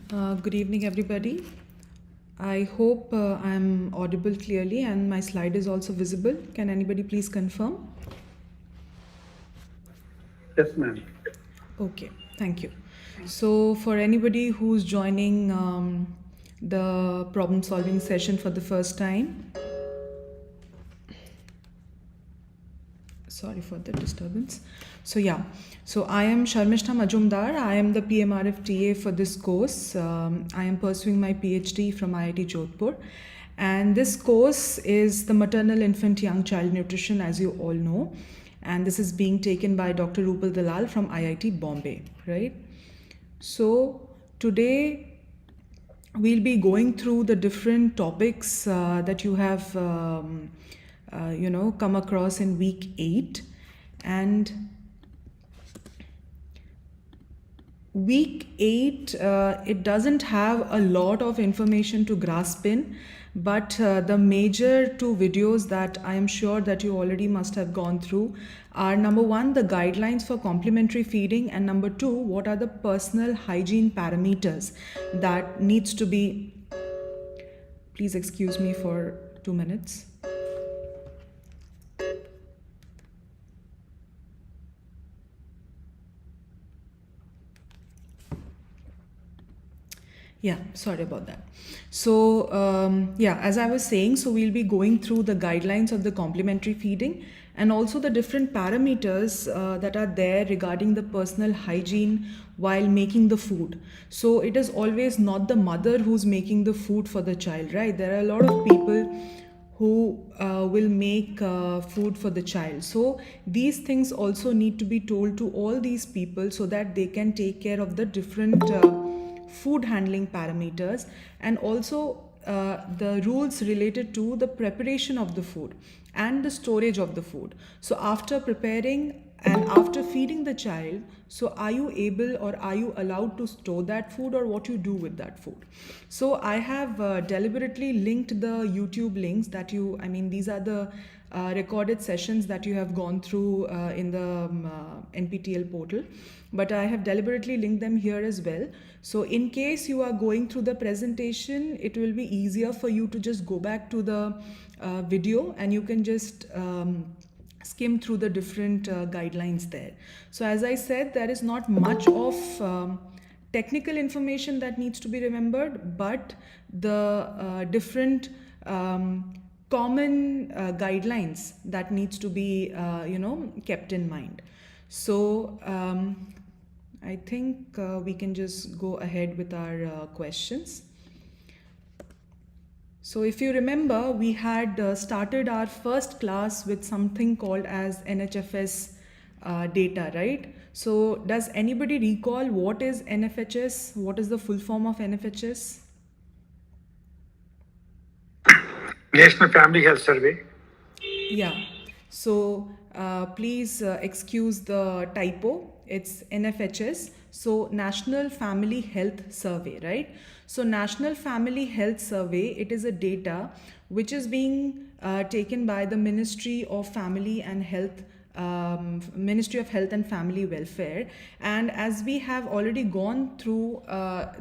Good evening, everybody. I hope I'm audible clearly and my slide is also visible. Can anybody please confirm? Yes, ma'am. Okay, thank you. So, for anybody who's joining the problem solving session for the first time, sorry for the disturbance. So I am Sharmishta Majumdar. I am the PMRF TA for this course. I am pursuing my PhD from IIT Jodhpur, and this course is the maternal, infant, young child nutrition, as you all know, and this is being taken by Dr. Rupal Dalal from IIT Bombay, right? So today we'll be going through the different topics that you have come across in week 8, and week 8 it doesn't have a lot of information to grasp in, but the major two videos that I am sure that you already must have gone through are: number one, the guidelines for complementary feeding, and number two, what are the personal hygiene parameters that needs to be. Please excuse me for 2 minutes. Yeah, sorry about that. So, as I was saying, so we'll be going through the guidelines of the complementary feeding and also the different parameters that are there regarding the personal hygiene while making the food. So, it is always not the mother who's making the food for the child, right? There are a lot of people who will make food for the child. So these things also need to be told to all these people so that they can take care of the different food handling parameters, and also the rules related to the preparation of the food and the storage of the food. So after preparing and after feeding the child, so are you able or are you allowed to store that food, or what you do with that food? So I have deliberately linked the YouTube links that these are the recorded sessions that you have gone through in the NPTEL portal, but I have deliberately linked them here as well. So in case you are going through the presentation, it will be easier for you to just go back to the video and you can just skim through the different guidelines there. So as I said, there is not much of technical information that needs to be remembered, but the different common guidelines that needs to be kept in mind. So I think we can just go ahead with our questions. So if you remember, we had started our first class with something called as NHFS data, right? So does anybody recall what is NFHS? What is the full form of NFHS? National Family Health Survey. Yeah. So please excuse the typo. It's NFHS. So National Family Health Survey, right? So National Family Health Survey, it is a data which is being taken by the Ministry of Family and Health, Ministry of Health and Family Welfare. And as we have already gone through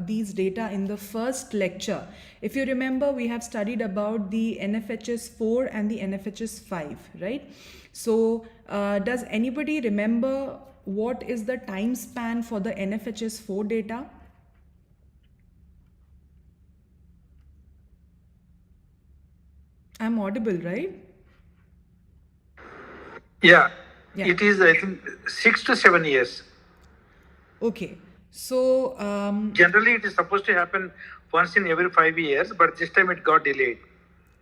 these data in the first lecture, if you remember, we have studied about the NFHS 4 and the NFHS 5, right? So does anybody remember what is the time span for the NFHS 4 data? I'm audible, right? Yeah. Yeah. It is, I think, 6 to 7 years. Okay. So Generally, it is supposed to happen once in every 5 years, but this time it got delayed.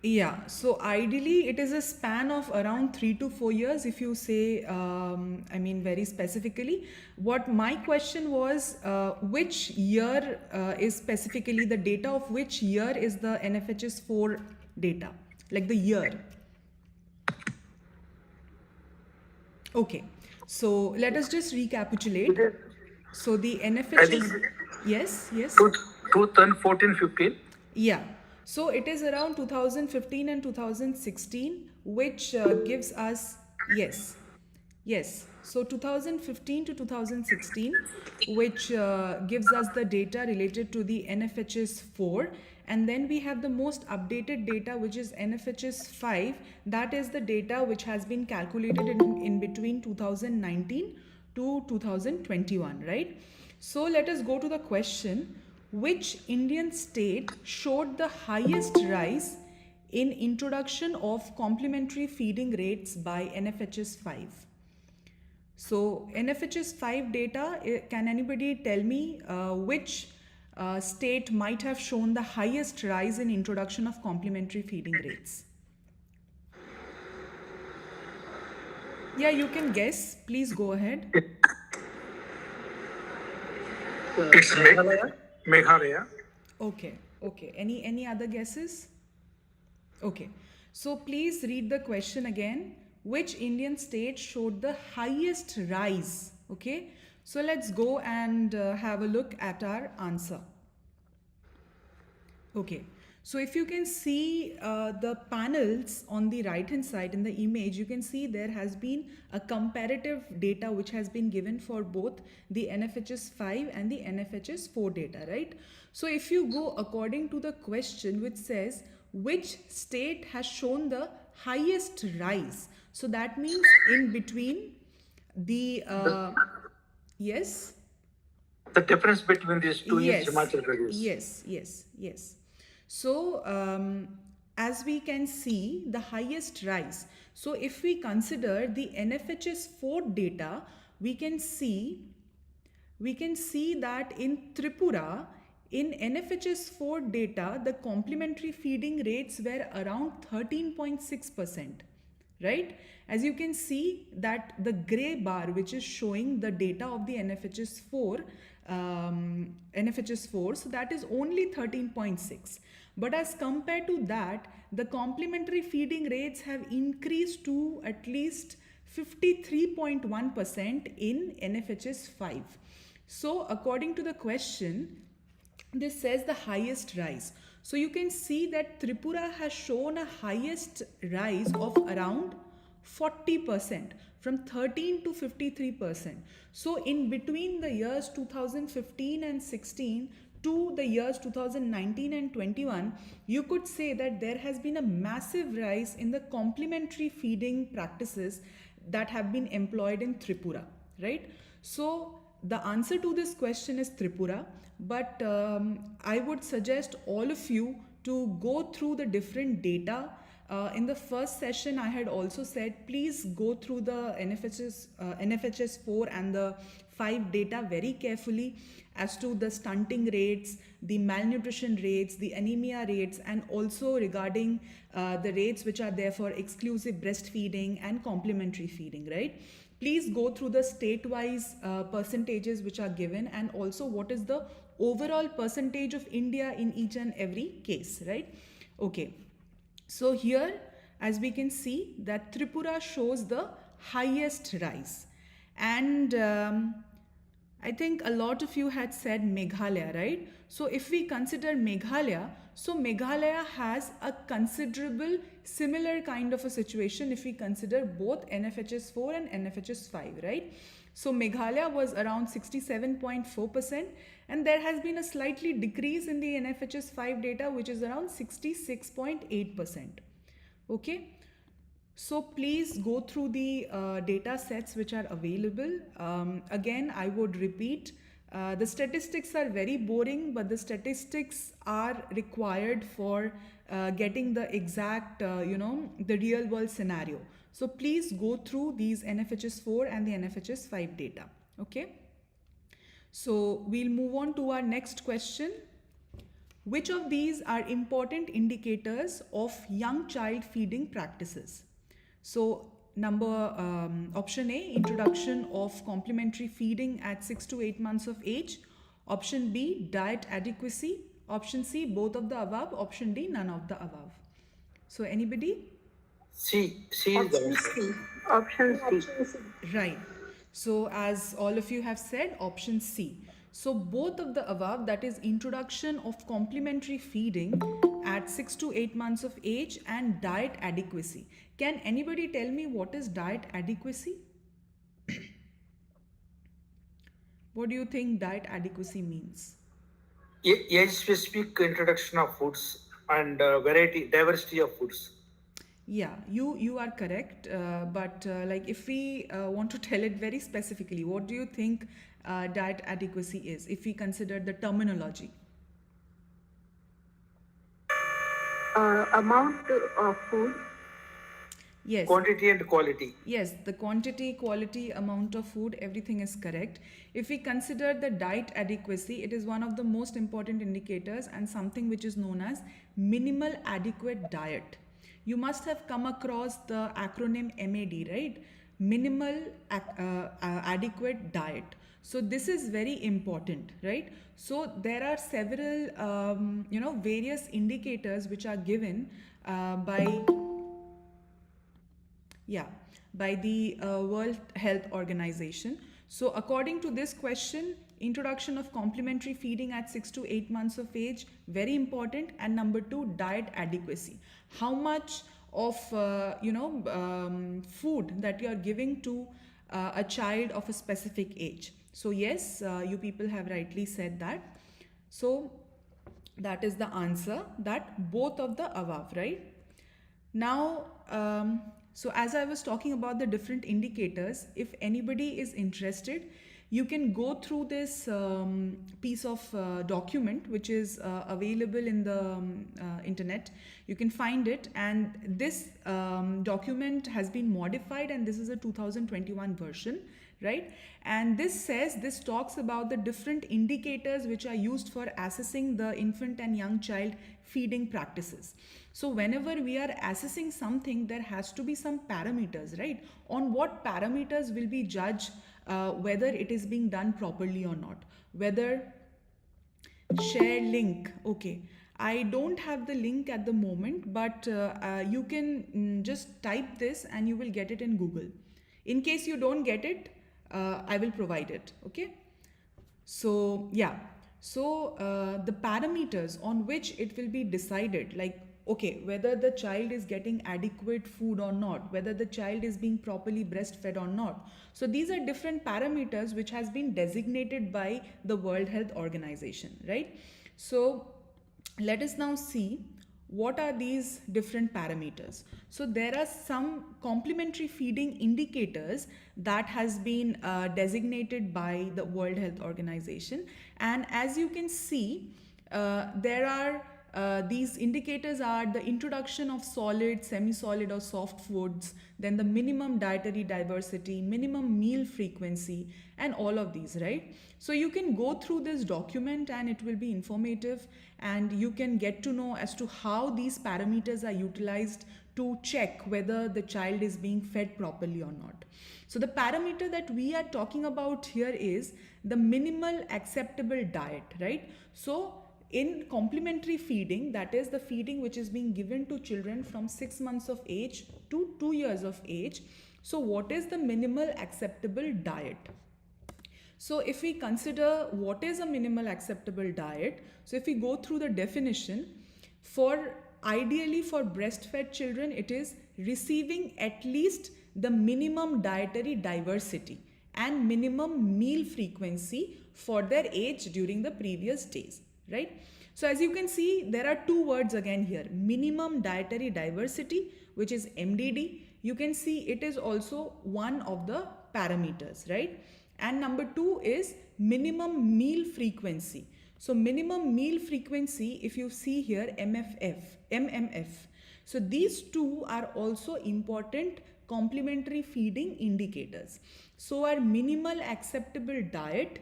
yeah, so ideally it is a span of around 3 to 4 years, if you say, very specifically. What my question was, which year is specifically the data of which year is the NFHS 4 data? Like the year. Okay, so let us just recapitulate. So the I NFHS, think yes. 2014-15. Yeah. So it is around 2015 and 2016, which gives us, yes. Yes, so 2015 to 2016, which gives us the data related to the NFHS 4, and then we have the most updated data, which is NFHS 5. That is the data which has been calculated in between 2019 to 2021, right? So let us go to the question: which Indian state showed the highest rise in introduction of complementary feeding rates by NFHS 5? So NFHS 5 data, can anybody tell me which state might have shown the highest rise in introduction of complementary feeding rates? Yeah, you can guess. Please go ahead. It's Meghalaya. Okay, okay. Any other guesses? Okay. So please read the question again. Which Indian state showed the highest rise? Okay. So let's go and have a look at our answer. Okay. So if you can see the panels on the right hand side in the image, you can see there has been a comparative data which has been given for both the NFHS 5 and the NFHS 4 data, right? So if you go according to the question which says which state has shown the highest rise, so that means in between the yes. The difference between these two Yes, is Himachal Pradesh. yes. So, as we can see, the highest rise. So, if we consider the NFHS 4 data, we can see that in Tripura, in NFHS 4 data, the complementary feeding rates were around 13.6%, right? As you can see that the gray bar which is showing the data of the NFHS 4, so that is only 13.6. But as compared to that, the complementary feeding rates have increased to at least 53.1% in NFHS 5. So according to the question, this says the highest rise. So you can see that Tripura has shown a highest rise of around 40%, from 13 to 53%. So in between the years 2015 and 16 to the years 2019 and 21, you could say that there has been a massive rise in the complementary feeding practices that have been employed in Tripura, right? So the answer to this question is Tripura, but I would suggest all of you to go through the different data. In the first session, I had also said please go through the NFHS 4 and the 5 data very carefully as to the stunting rates, the malnutrition rates, the anemia rates, and also regarding the rates which are there for exclusive breastfeeding and complementary feeding, right? Please go through the state-wise percentages which are given, and also what is the overall percentage of India in each and every case, right? Okay. So here, as we can see, that Tripura shows the highest rise. And I think a lot of you had said Meghalaya, right? So if we consider Meghalaya, so Meghalaya has a considerable similar kind of a situation if we consider both NFHS 4 and NFHS 5, right? So Meghalaya was around 67.4%, and there has been a slightly decrease in the NFHS 5 data, which is around 66.8%. Okay. So please go through the data sets which are available. Again, I would repeat, the statistics are very boring, but the statistics are required for getting the exact, the real world scenario. So please go through these NFHS 4 and the NFHS 5 data. Okay. So we'll move on to our next question. Which of these are important indicators of young child feeding practices? So option A, introduction of complementary feeding at 6 to 8 months of age. Option B, diet adequacy. Option C, both of the above. Option D, none of the above. So anybody? C is the Option C. Right. So as all of you have said, option C. So both of the above, that is introduction of complementary feeding at 6 to 8 months of age and diet adequacy. Can anybody tell me what is diet adequacy? What do you think diet adequacy means? Age-specific introduction of foods and diversity of foods. Yeah, you are correct. But like if we want to tell it very specifically, what do you think diet adequacy is? If we consider the terminology. Amount of food. Yes. Quantity and quality. Yes, the quantity, quality, amount of food, everything is correct. If we consider the diet adequacy, it is one of the most important indicators and something which is known as minimal adequate diet. You must have come across the acronym MAD, right? Minimal adequate diet. So this is very important, right? So there are several, various indicators which are given by the World Health Organization. So according to this question, introduction of complementary feeding at 6 to 8 months of age, very important. And number 2, diet adequacy. How much of food that you are giving to a child of a specific age. So yes, you people have rightly said that. So that is the answer, that both of the above, right? Now, so as I was talking about the different indicators, if anybody is interested, you can go through this piece of document which is available in the internet. You can find it, and this document has been modified, and this is a 2021 version, right? And this talks about the different indicators which are used for assessing the infant and young child feeding practices. So whenever we are assessing something, there has to be some parameters, right? On what parameters will we judge whether it is being done properly or not? Whether share link, okay, I don't have the link at the moment, but you can just type this and you will get it in Google. In case you don't get it, I will provide it, okay? So yeah, so the parameters on which it will be decided, like, okay, whether the child is getting adequate food or not, whether the child is being properly breastfed or not. So these are different parameters which has been designated by the World Health Organization, right? So let us now see what are these different parameters. So there are some complementary feeding indicators that has been designated by the World Health Organization, and as you can see, there are these indicators are the introduction of solid, semi-solid or soft foods, then the minimum dietary diversity, minimum meal frequency, and all of these, right? So you can go through this document and it will be informative, and you can get to know as to how these parameters are utilized to check whether the child is being fed properly or not. So the parameter that we are talking about here is the minimal acceptable diet, right? So in complementary feeding, that is the feeding which is being given to children from 6 months of age to 2 years of age. So what is the minimal acceptable diet? So if we consider what is a minimal acceptable diet, so if we go through the definition, ideally for breastfed children, it is receiving at least the minimum dietary diversity and minimum meal frequency for their age during the previous days, right? So as you can see, there are two words again here, minimum dietary diversity, which is MDD. You can see it is also one of the parameters, right? And number 2 is minimum meal frequency. So minimum meal frequency, if you see here, MMF. So these two are also important complementary feeding indicators. So our minimal acceptable diet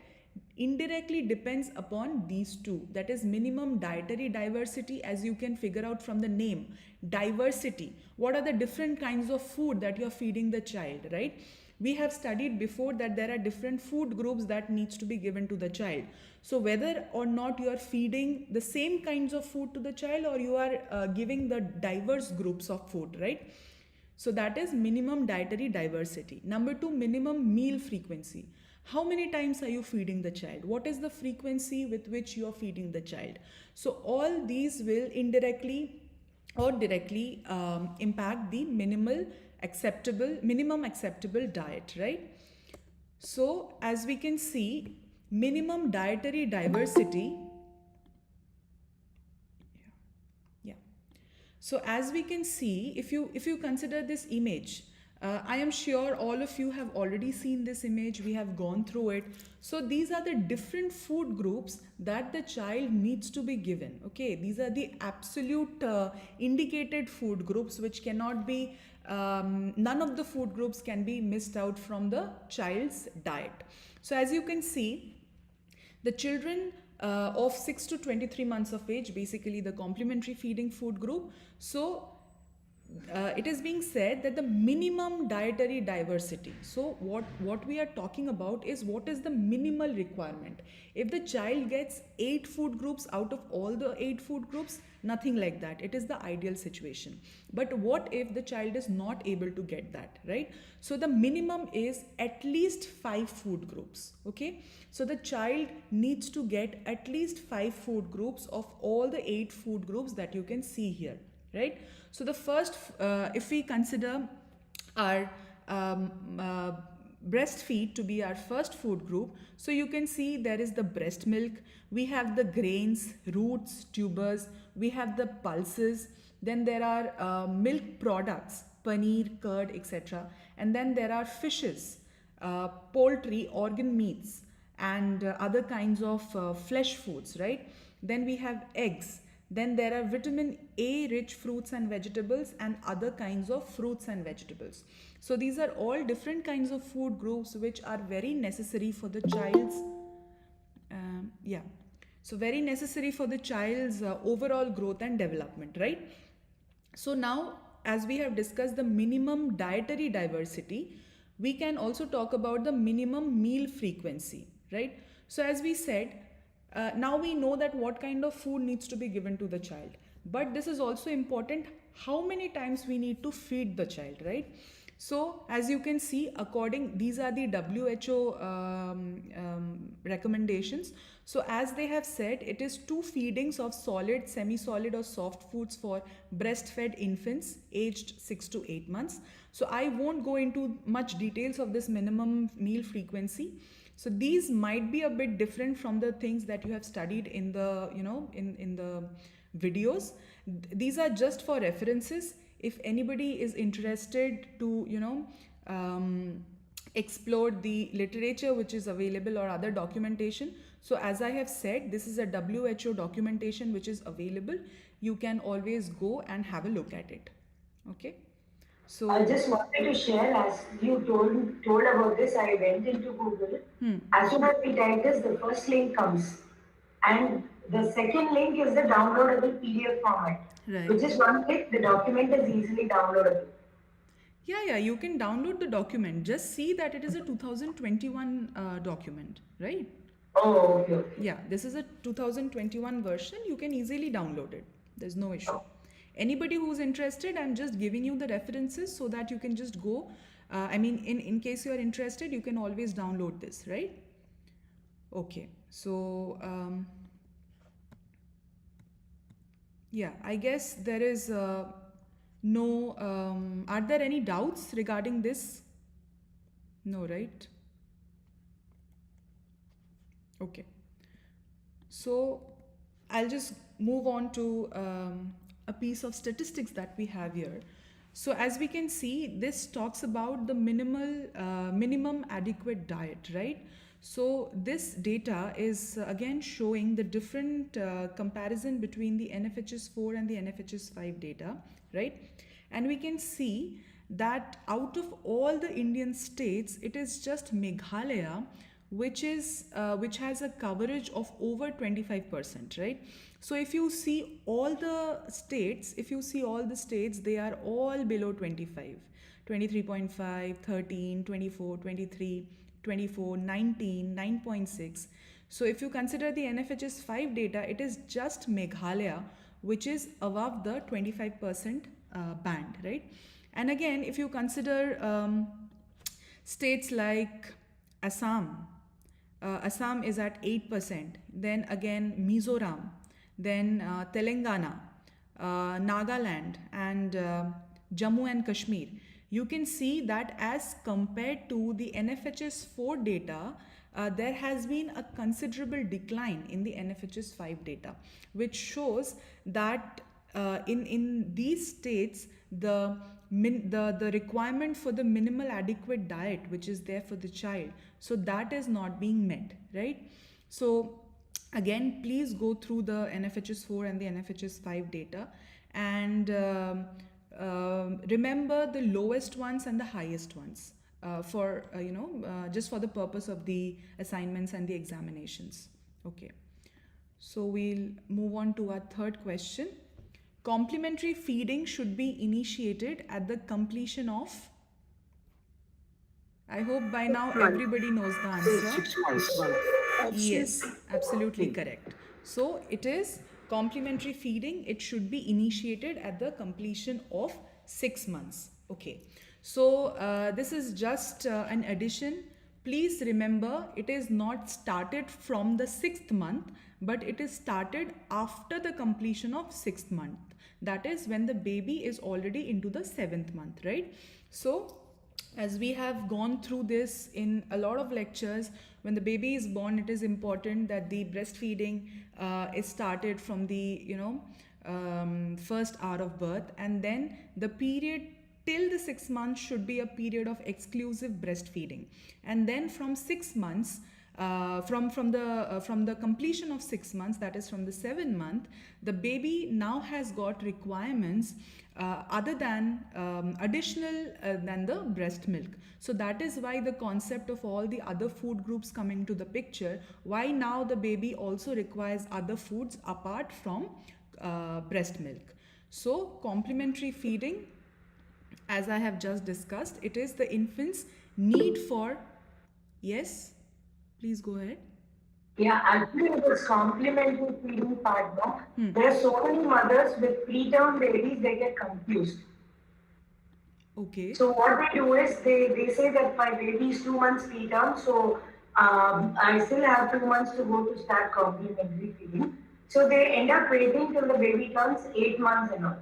indirectly depends upon these two, that is minimum dietary diversity, as you can figure out from the name, diversity. What are the different kinds of food that you are feeding the child, right? We have studied before that there are different food groups that needs to be given to the child. So whether or not you are feeding the same kinds of food to the child, or you are giving the diverse groups of food, right? So that is minimum dietary diversity. Number 2, minimum meal frequency. How many times are you feeding the child? What is the frequency with which you are feeding the child? So all these will indirectly or directly impact the minimum acceptable diet, right? So as we can see, minimum dietary diversity. Yeah. So as we can see, if you consider this image, I am sure all of you have already seen this image. We have gone through it. So these are the different food groups that the child needs to be given. Okay, these are the absolute indicated food groups which cannot be. None of the food groups can be missed out from the child's diet. So as you can see, the children of 6 to 23 months of age, basically the complementary feeding food group. So it is being said that the minimum dietary diversity. So what we are talking about is what is the minimal requirement. If the child gets 8 food groups out of all the 8 food groups, nothing like that. It is the ideal situation. But what if the child is not able to get that, right? So the minimum is at least 5 food groups. Okay, so the child needs to get at least 5 food groups of all the 8 food groups that you can see here, right? So the first, if we consider our breastfeed to be our first food group, so you can see there is the breast milk, we have the grains, roots, tubers, we have the pulses, then there are milk products, paneer, curd, etc. And then there are fishes, poultry, organ meats, and other kinds of flesh foods, right? Then we have eggs. Then there are vitamin A rich fruits and vegetables and other kinds of fruits and vegetables. So these are all different kinds of food groups which are very necessary for the child's so very necessary for the child's overall growth and development, right? So now, as we have discussed the minimum dietary diversity, we can also talk about the minimum meal frequency, right? So as we said, now we know that what kind of food needs to be given to the child. But this is also important, how many times we need to feed the child, right? So as you can see, these are the WHO recommendations. So as they have said, it is 2 feedings of solid, semi-solid or soft foods for breastfed infants aged 6 to 8 months. So I won't go into much details of this minimum meal frequency. So these might be a bit different from the things that you have studied in the, in the videos. These are just for references. If anybody is interested to, explore the literature which is available or other documentation. So as I have said, this is a WHO documentation which is available. You can always go and have a look at it. Okay. So I just wanted to share, as you told about this, I went into Google. As soon as we type this, the first link comes. And the second link is the downloadable PDF format. Right. With just one click, the document is easily downloadable. Yeah, you can download the document. Just see that it is a 2021 document, right? Oh, okay. Yeah, this is a 2021 version. You can easily download it. There's no issue. Anybody who's interested, I'm just giving you the references so that you can just go. In case you are interested, you can always download this, right? Okay, so I guess there is no. Are there any doubts regarding this? No, right? Okay. So I'll just move on to a piece of statistics that we have here. So as we can see, this talks about the minimum adequate diet, right? So this data is again showing the different comparison between the NFHS 4 and the NFHS 5 data, right? And we can see that out of all the Indian states, it is just Meghalaya which has a coverage of over 25%, right? So if you see all the states, they are all below 25, 23.5, 13, 24, 23, 24, 19, 9.6. So if you consider the NFHS 5 data, it is just Meghalaya which is above the 25% band, right? And again, if you consider states like Assam, Assam is at 8%, then again Mizoram, then Telangana, Nagaland, and Jammu and Kashmir. You can see that as compared to the NFHS 4 data, there has been a considerable decline in the NFHS 5 data, which shows that in these states, the requirement for the minimal adequate diet, which is there for the child, so that is not being met, right? So again, please go through the NFHS 4 and the NFHS 5 data, and remember the lowest ones and the highest ones for just for the purpose of the assignments and the examinations. Okay, so we'll move on to our third question. Complementary feeding should be initiated at the completion of, I hope by now everybody knows the answer. 6 months. Yes, absolutely correct. So it is complementary feeding. It should be initiated at the completion of 6 months. Okay. So this is just an addition. Please remember, it is not started from the 6th month, but it is started after the completion of 6th month. That is when the baby is already into the 7th month, right? So as we have gone through this in a lot of lectures, when the baby is born, it is important that the breastfeeding is started from the first hour of birth, and then the period till the 6 months should be a period of exclusive breastfeeding, and then from 6 months from the completion of 6 months, that is from the 7th month, the baby now has got requirements other than additional than the breast milk. So that is why the concept of all the other food groups coming to the picture, why now the baby also requires other foods apart from breast milk. So complementary feeding, as I have just discussed, it is the infant's need for, yes, please go ahead. Yeah, actually, this complementary feeding part, no? There are so many mothers with preterm babies, they get confused. Okay. So what they do is they say that my baby is 2 months preterm, so I still have 2 months to go to start complementary feeding. So they end up waiting till the baby turns 8 months and all.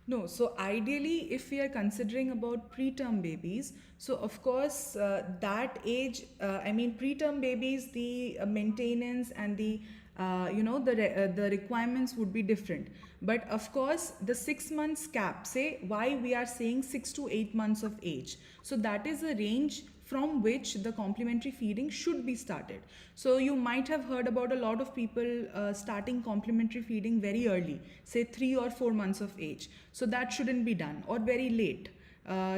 No, so ideally, if we are considering about preterm babies, so of course that age, preterm babies, the maintenance and the the requirements would be different. But of course, the 6 months cap, say why we are saying 6 to 8 months of age. So that is a range from which the complementary feeding should be started. So you might have heard about a lot of people starting complementary feeding very early, say 3 or 4 months of age. So that shouldn't be done, or very late,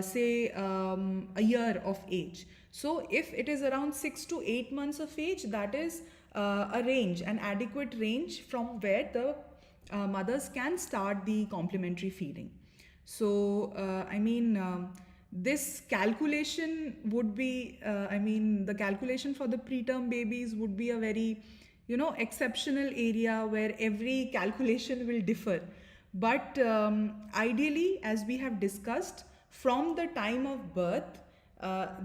say a year of age. So if it is around 6 to 8 months of age, that is a range, an adequate range from where the mothers can start the complementary feeding. So this calculation would be, the calculation for the preterm babies would be a very, exceptional area where every calculation will differ. But ideally, as we have discussed, from the time of birth,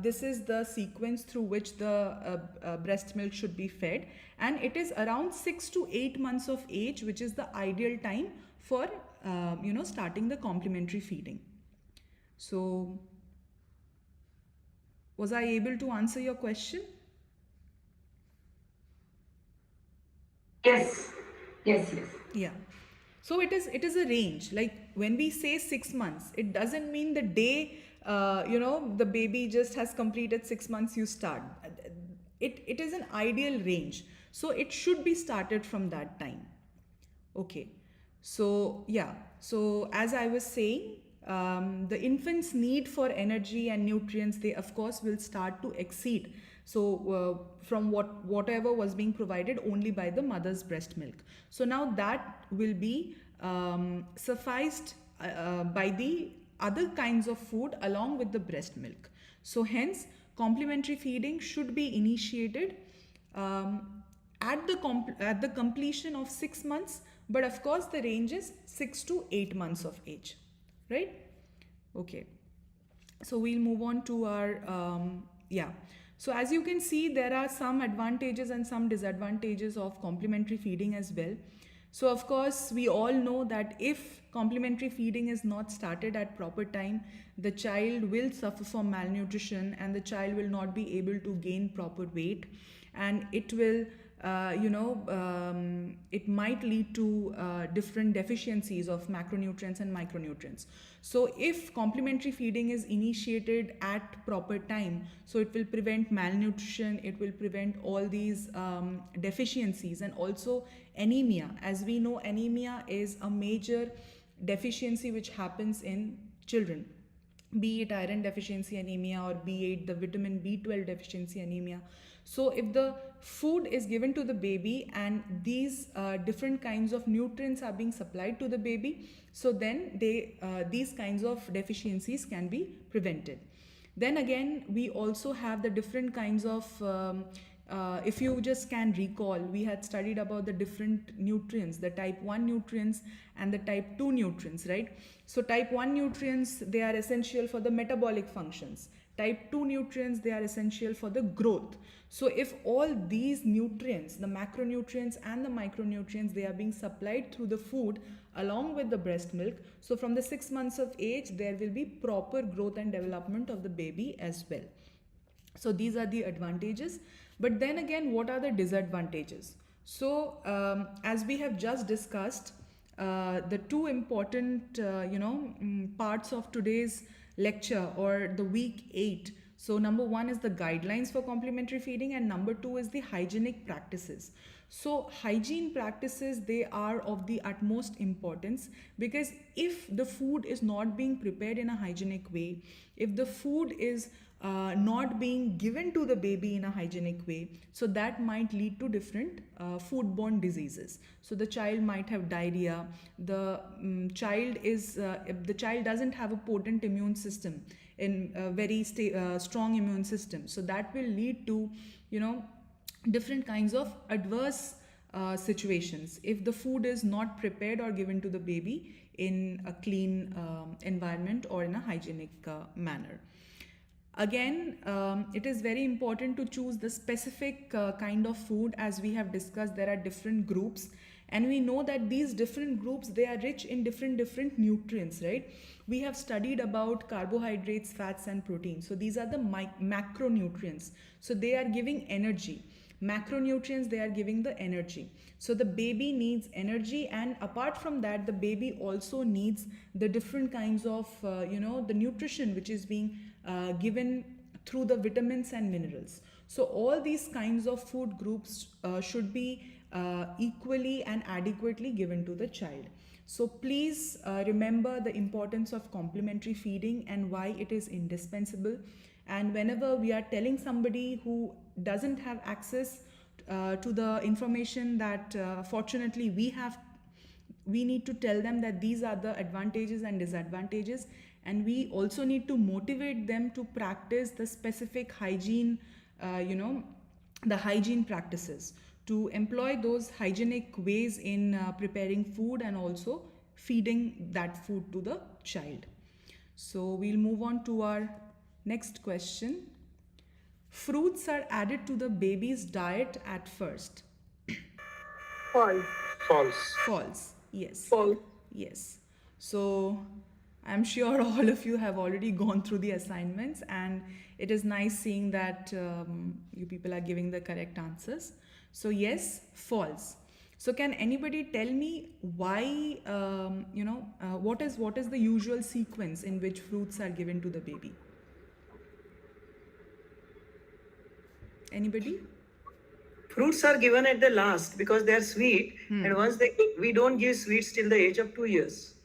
this is the sequence through which the breast milk should be fed, and it is around 6 to 8 months of age, which is the ideal time for starting the complementary feeding. So was I able to answer your question? Yes. Yeah. So it is a range. Like when we say 6 months, it doesn't mean the day the baby just has completed 6 months you start. It is an ideal range. So it should be started from that time. Okay. So yeah. So as I was saying, the infant's need for energy and nutrients, they of course will start to exceed. So from whatever was being provided only by the mother's breast milk. So now that will be sufficed by the other kinds of food along with the breast milk. So hence, complementary feeding should be initiated at the completion of 6 months, but of course the range is 6 to 8 months of age, right? Okay. So we'll move on to our So as you can see, there are some advantages and some disadvantages of complementary feeding as well. So, of course, we all know that if complementary feeding is not started at proper time, the child will suffer from malnutrition and the child will not be able to gain proper weight, and it will it might lead to different deficiencies of macronutrients and micronutrients. So if complementary feeding is initiated at proper time, so it will prevent malnutrition, it will prevent all these deficiencies, and also anemia. As we know, anemia is a major deficiency which happens in children, be it iron deficiency anemia or be it the vitamin B12 deficiency anemia. So if the food is given to the baby and these different kinds of nutrients are being supplied to the baby, so then these kinds of deficiencies can be prevented. Then again, we also have the different kinds of if you just can recall, we had studied about the different nutrients, the type 1 nutrients and the type 2 nutrients, right? So type 1 nutrients, they are essential for the metabolic functions. Type 2 nutrients, they are essential for the growth. So if all these nutrients, the macronutrients and the micronutrients, they are being supplied through the food along with the breast milk, so from the 6 months of age, there will be proper growth and development of the baby as well. So these are the advantages. But then again, what are the disadvantages? So as we have just discussed, the two important parts of today's lecture or the week 8. So number 1 is the guidelines for complementary feeding, and number 2 is the hygienic practices. So hygiene practices, they are of the utmost importance, because if the food is not being prepared in a hygienic way, if the food is not being given to the baby in a hygienic way, so that might lead to different foodborne diseases. So the child might have diarrhea, the child doesn't have a potent immune system, in a very strong immune system, so that will lead to different kinds of adverse situations if the food is not prepared or given to the baby in a clean environment or in a hygienic manner. Again, it is very important to choose the specific kind of food. As we have discussed, there are different groups, and we know that these different groups, they are rich in different nutrients, right? We have studied about carbohydrates, fats and proteins. So these are the macronutrients. So they are giving energy. Macronutrients, they are giving the energy. So the baby needs energy, and apart from that, the baby also needs the different kinds of the nutrition which is being given through the vitamins and minerals. So all these kinds of food groups should be equally and adequately given to the child. So please remember the importance of complementary feeding and why it is indispensable. And whenever we are telling somebody who doesn't have access to the information that fortunately we need to tell them that these are the advantages and disadvantages, and we also need to motivate them to practice the specific hygiene, the hygiene practices, to employ those hygienic ways in preparing food and also feeding that food to the child. So we'll move on to our next question. Fruits are added to the baby's diet at first. False. False. False. Yes. False. Yes. So I'm sure all of you have already gone through the assignments, and it is nice seeing that you people are giving the correct answers. So yes, false. So can anybody tell me why, what is the usual sequence in which fruits are given to the baby? Anybody? Fruits are given at the last because they are sweet, and once we don't give sweets till the age of 2 years.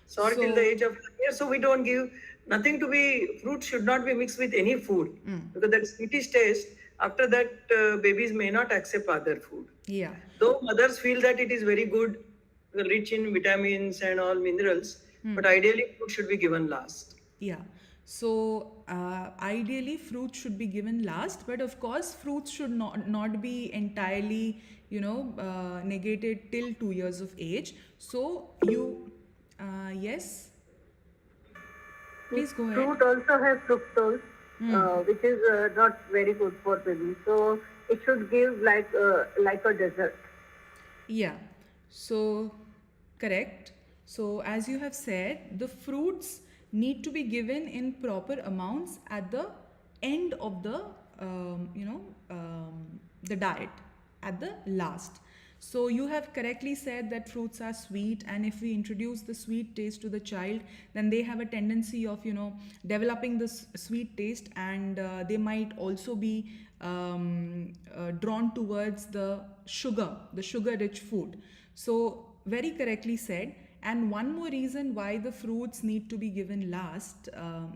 So till the age of 2 years, so we don't give nothing to be. Fruit should not be mixed with any food because that sweetish taste. After that, babies may not accept other food. Yeah. Though mothers feel that it is very good, rich in vitamins and all minerals, but ideally fruit should be given last. Yeah. So ideally fruits should be given last, but of course fruits should not be entirely negated till 2 years of age. So you yes, please go ahead. Fruit also has fructose, which is not very good for baby. So it should give like a dessert. Yeah. So, correct. So, as you have said, the fruits need to be given in proper amounts at the end of the, the diet, at the last. So, you have correctly said that fruits are sweet, and if we introduce the sweet taste to the child, then they have a tendency of, developing this sweet taste, and they might also be drawn towards the sugar rich food. So, very correctly said. And one more reason why the fruits need to be given last,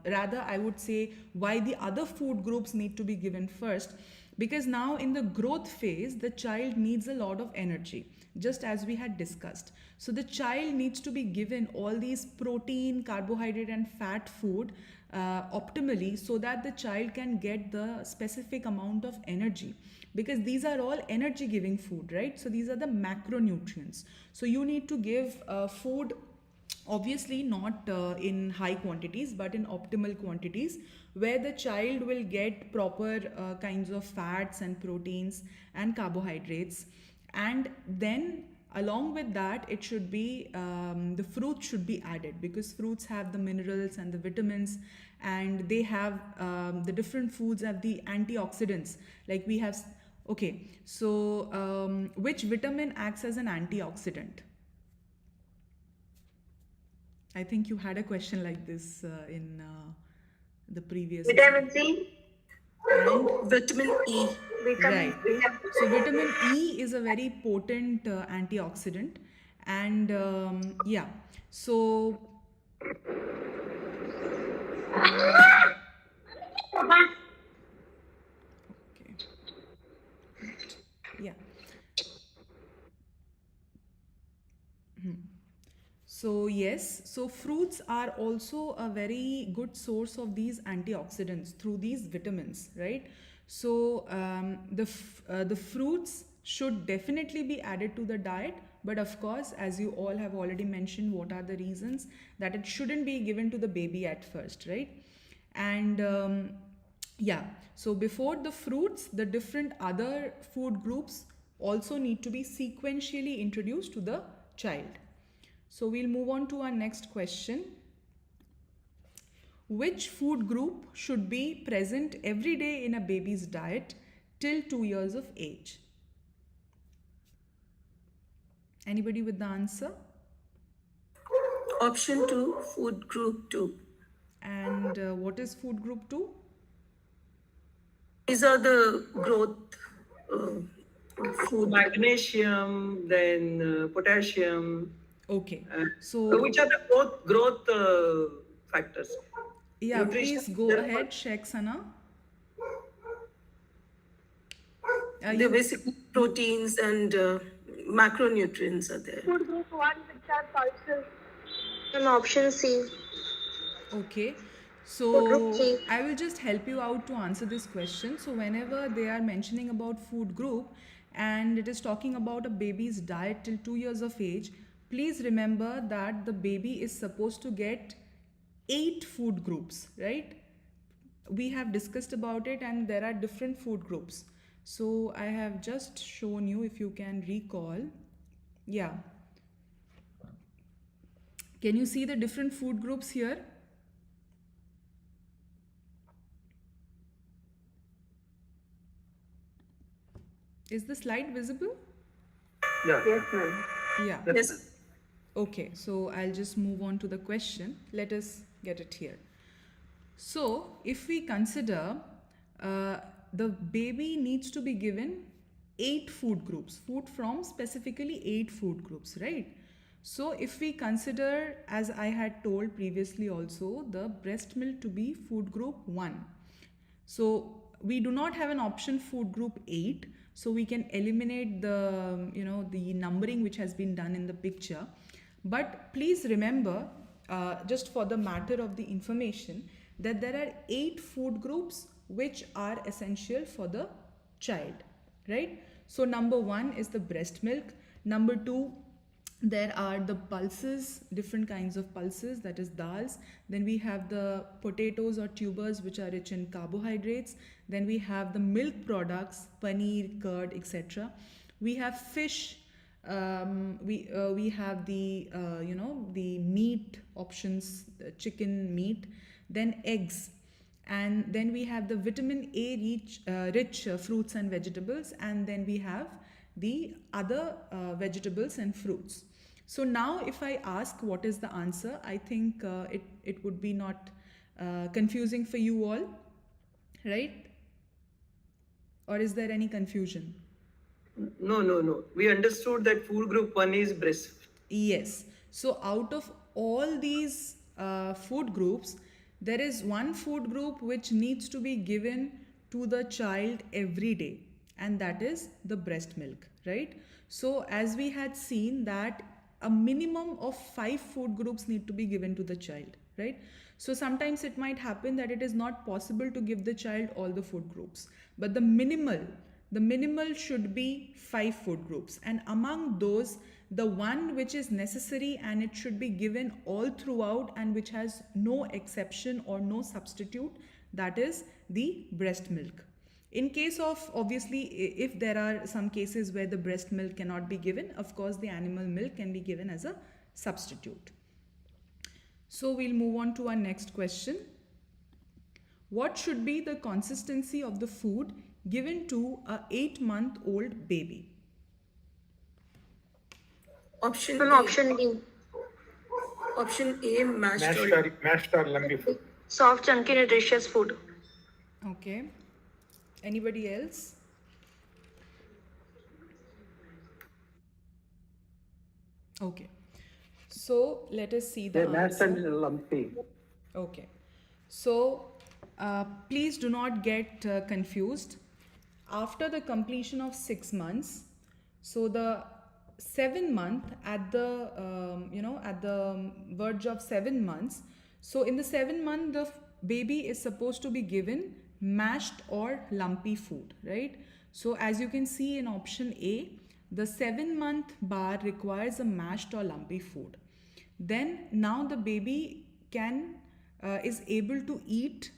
rather, I would say why the other food groups need to be given first, because now in the growth phase, the child needs a lot of energy, just as we had discussed. So, the child needs to be given all these protein, carbohydrate, and fat food optimally, so that the child can get the specific amount of energy, because these are all energy giving food, right? So these are the macronutrients. So you need to give food, obviously not in high quantities, but in optimal quantities, where the child will get proper kinds of fats and proteins and carbohydrates. And then along with that, it should be the fruit should be added, because fruits have the minerals and the vitamins, and they have the different foods have the antioxidants, like we have. Okay, so which vitamin acts as an antioxidant? I think you had a question like this in the previous. Vitamin C. And Vitamin E. right. So vitamin E is a very potent antioxidant, and yeah. So okay. Yeah. So yes, so fruits are also a very good source of these antioxidants through these vitamins, right? So the fruits should definitely be added to the diet, but of course, as you all have already mentioned, what are the reasons that it shouldn't be given to the baby at first, right? And yeah, so before the fruits, the different other food groups also need to be sequentially introduced to the child. So we'll move on to our next question. Which food group should be present every day in a baby's diet till 2 years of age? Anybody with the answer? Option 2, food group 2. And what is food group 2? These are the growth food. Magnesium, then potassium. Okay. So which are the growth factors? Yeah, Nutrition, please go ahead, Sheikh Sana. They're basically proteins and macronutrients are there. Food group 1, which are pulses. And option C. Okay. group So C. I will just help you out to answer this question. So whenever they are mentioning about food group and it is talking about a baby's diet till 2 years of age, please remember that the baby is supposed to get 8 food groups, right? We have discussed about it, and there are different food groups. So I have just shown you, if you can recall. Yeah. Can you see the different food groups here? Is the slide visible? Yeah. Yes, ma'am. Yeah. Yes. Okay, so I'll just move on to the question. Let us get it here. So, if we consider the baby needs to be given 8 food groups, food from specifically 8 food groups, right? So, if we consider, as I had told previously also, the breast milk to be food group 1. So, we do not have an option food group 8, so we can eliminate the the numbering which has been done in the picture. But please remember, just for the matter of the information, that there are 8 food groups which are essential for the child, right? So number 1 is the breast milk. Number 2, there are the pulses, different kinds of pulses, that is dals. Then we have the potatoes or tubers which are rich in carbohydrates. Then we have the milk products, paneer, curd, etc. We have fish, We have the the meat options, chicken meat, then eggs, and then we have the vitamin A rich fruits and vegetables, and then we have the other vegetables and fruits. So now if I ask what is the answer, I think it would be not confusing for you all, right? Or is there any confusion? No. We understood that food group 1 is breast. Yes. So out of all these food groups, there is one food group which needs to be given to the child every day, and that is the breast milk, right? So as we had seen that a minimum of 5 food groups need to be given to the child, right? So sometimes it might happen that it is not possible to give the child all the food groups, but the minimal should be 5 food groups, and among those the one which is necessary and it should be given all throughout and which has no exception or no substitute, that is the breast milk. In case of, obviously, if there are some cases where the breast milk cannot be given, of course the animal milk can be given as a substitute. So we'll move on to our next question. What should be the consistency of the food given to a 8-month-old baby? Option From A. option D. Option A, mashed Mashed or lumpy food. Soft, chunky, nutritious food. Okay. Anybody else? Okay. So let us see the answer. lumpy. Okay. So please do not get confused. After the completion of 6 months, so the 7 month at the at the verge of 7 months, so in the 7 month the baby is supposed to be given mashed or lumpy food, right? So as you can see in option A, the 7-month bar requires a mashed or lumpy food. Then now the baby is able to eat,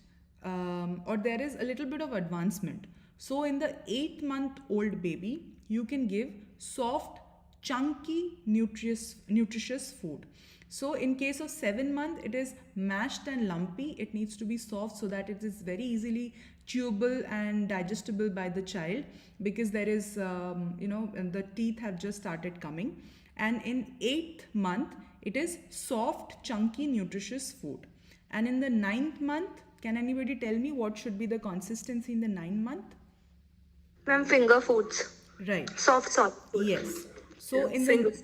or there is a little bit of advancement. So in the 8-month-old baby, you can give soft, chunky, nutritious food. So in case of 7 month, it is mashed and lumpy. It needs to be soft so that it is very easily chewable and digestible by the child, because there is, the teeth have just started coming. And in 8th month, it is soft, chunky, nutritious food. And in the 9th month, can anybody tell me what should be the consistency in the 9th month? From finger foods. Right. Soft. Yes. So in the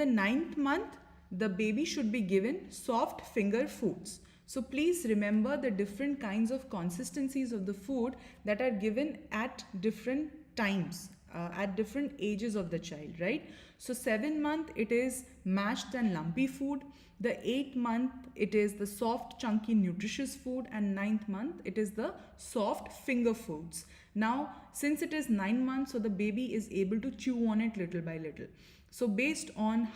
9th month, the baby should be given soft finger foods. So please remember the different kinds of consistencies of the food that are given at different times, at different ages of the child, right? So 7 month, it is mashed and lumpy food. The 8th month, it is the soft, chunky, nutritious food. And 9th month, it is the soft finger foods. Now, since it is 9 months, so the baby is able to chew on it little by little. So based on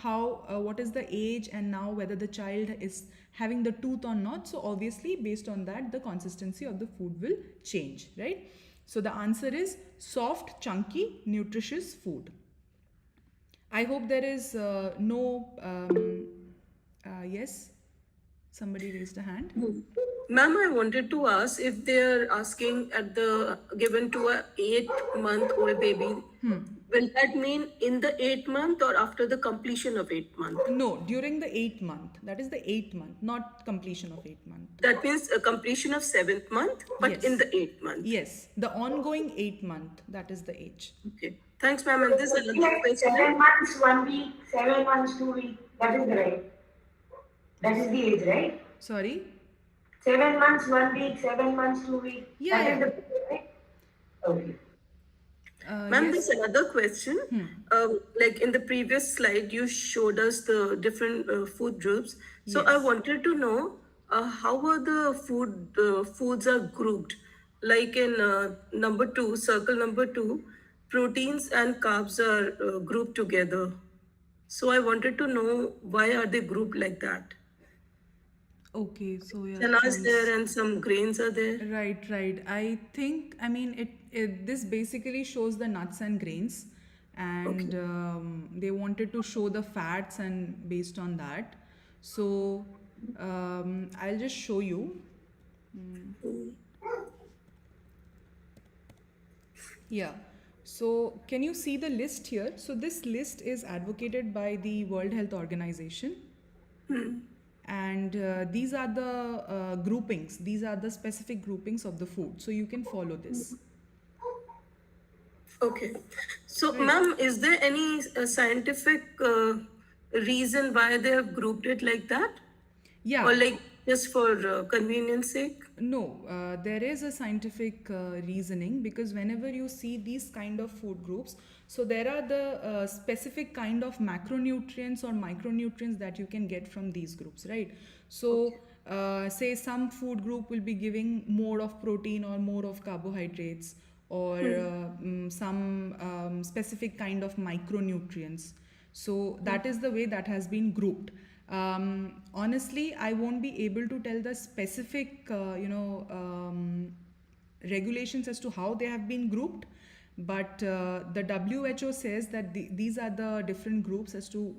what is the age and now whether the child is having the tooth or not, so obviously based on that, the consistency of the food will change, right? So the answer is soft, chunky, nutritious food. I hope there is yes, somebody raised a hand. Ma'am, I wanted to ask if they're asking given to a 8-month-old baby, will that mean in the 8th month or after the completion of 8th month? No, during the 8th month. That is the 8th month, not completion of 8th month. That means a completion of 7th month, but Yes. in the 8th month. Yes, the ongoing 8th month, that is the age. Okay. Thanks, ma'am. And this is another Like question. 7 months, 1 week, 7 months, 2 weeks. That is the right. That is the age, right? Sorry? 7 months, 1 week, 7 months, 2 weeks. Yeah, That is yeah. the right? Okay. Ma'am, Yes. there's another question. Like in the previous slide, you showed us the different food groups. So I wanted to know how are the foods are grouped? Like in number 2, circle number 2, proteins and carbs are grouped together. So I wanted to know why are they grouped like that? Okay, so yeah. Chana is there and some grains are there. Right. I think, this basically shows the nuts and grains. and they wanted to show the fats and based on that. So I'll just show you. Yeah. So can you see the list here? So this list is advocated by the World Health Organization. And these are the groupings. These are the specific groupings of the food. So you can follow this. Okay. So, ma'am, is there any scientific reason why they have grouped it like that? Yeah. Or like just for convenience sake? No, there is a scientific reasoning, because whenever you see these kind of food groups, so there are the specific kind of macronutrients or micronutrients that you can get from these groups, right? So say some food group will be giving more of protein or more of carbohydrates, or some specific kind of micronutrients. So that is the way that has been grouped. Honestly, I won't be able to tell the specific, regulations as to how they have been grouped, but the WHO says that these are the different groups as to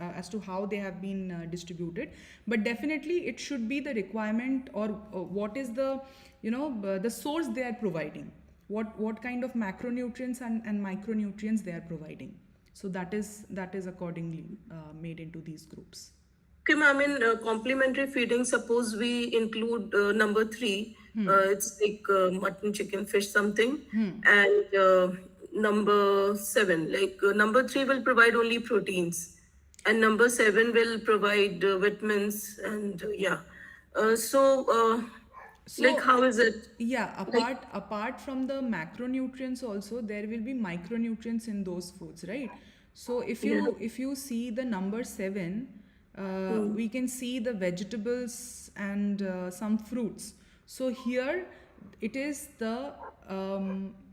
as to how they have been distributed. But definitely, it should be the requirement, or what is the, the source they are providing. What kind of macronutrients and micronutrients they are providing. So that is accordingly made into these groups. Okay, ma'am, in complementary feeding, suppose we include number 3, it's like mutton, chicken, fish, something, and number 7, like number 3 will provide only proteins, and number 7 will provide vitamins, and like how is it? Yeah, apart from the macronutrients also, there will be micronutrients in those foods, right? So if you see the number 7, we can see the vegetables and some fruits. So here it is the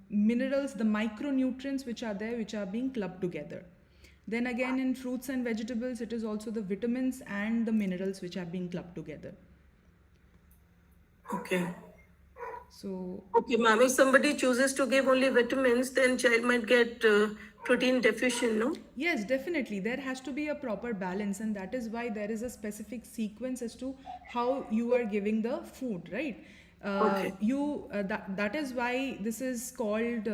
minerals, the micronutrients which are there, which are being clubbed together. Then again, in fruits and vegetables, it is also the vitamins and the minerals which are being clubbed together. Okay. So Okay, ma'am, if somebody chooses to give only vitamins, then child might get protein deficient, no? yes, definitely. There has to be a proper balance, and that is why there is a specific sequence as to how you are giving the food, right? Okay. That is why this is called.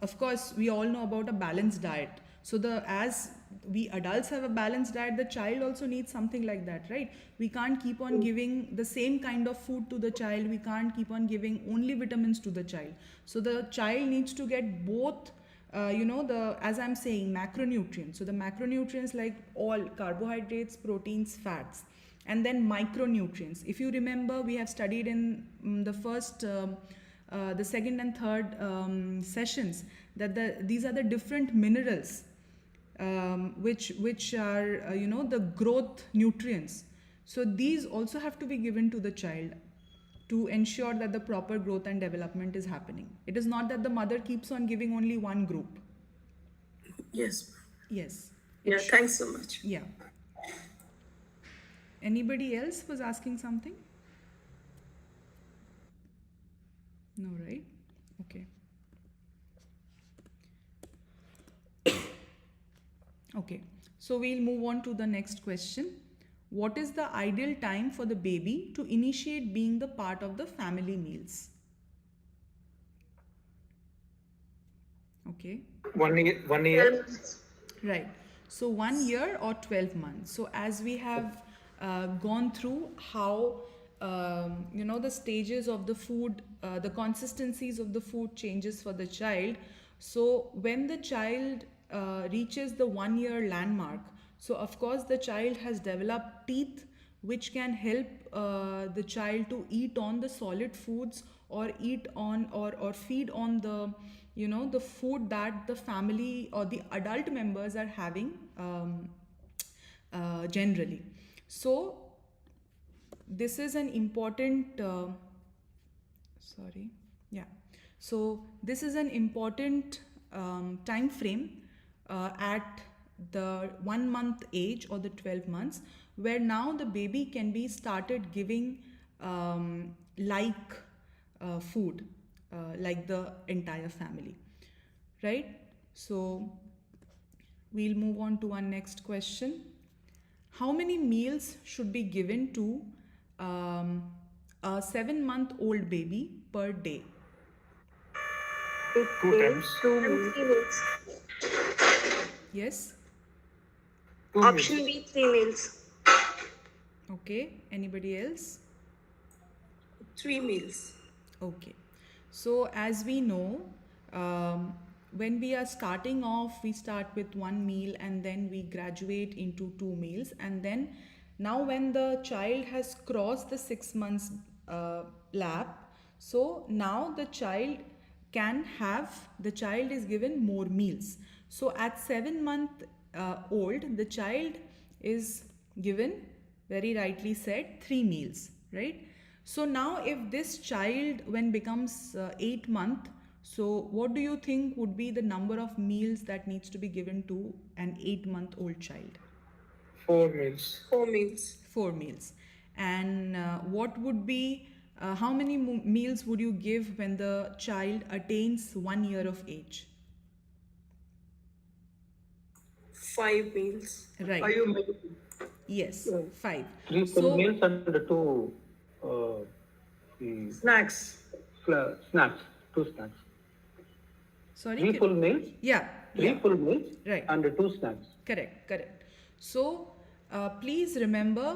Of course, we all know about a balanced diet. So as we adults have a balanced diet, the child also needs something like that, right? We can't keep on giving the same kind of food to the child. We can't keep on giving only vitamins to the child. So the child needs to get both. As I'm saying, macronutrients. So the macronutrients, like all carbohydrates, proteins, fats, and then micronutrients. If you remember, we have studied in the first, the second and third sessions that these are the different minerals which are the growth nutrients. So these also have to be given to the child to ensure that the proper growth and development is happening. It is not that the mother keeps on giving only one group. Yes. Yes. Yeah, thanks so much. Yeah. Anybody else was asking something? No, right? Okay. Okay. So we'll move on to the next question. What is the ideal time for the baby to initiate being the part of the family meals? Okay. 1 year. 1 year. Right. So 1 year or 12 months. So as we have gone through how the stages of the food, the consistencies of the food changes for the child. So when the child reaches the 1 year landmark, so of course the child has developed teeth which can help the child to eat on the solid foods, or eat on or feed on the the food that the family or the adult members are having generally. So this is an important so this is an important time frame at the 1 month age or the 12 months, where now the baby can be started giving food like the entire family, right? So we'll move on to our next question. How many meals should be given to a 7-month-old baby per day? It 2 takes times. 2 meals. Yes? 2 Option meals. B, 3 meals. Okay. Anybody else? 3 meals. Okay. So as we know, when we are starting off, we start with 1 meal and then we graduate into 2 meals. And then now when the child has crossed the 6 months lap, so now the child is given more meals. So at 7 month old, the child is given, very rightly said, 3 meals, right? So now if this child when becomes 8 month, so what do you think would be the number of meals that needs to be given to an 8-month-old child? 4 meals. 4 meals. 4 meals. And what would be how many meals would you give when the child attains 1 year of age? 5 meals. Right. Are you making Yes, 5. 3 full So meals and 2 snacks? snacks. 2 snacks. sorry. 3 full meals, Yeah. 3 Yeah. full meals, Right. and 2 snacks. Correct. So please remember,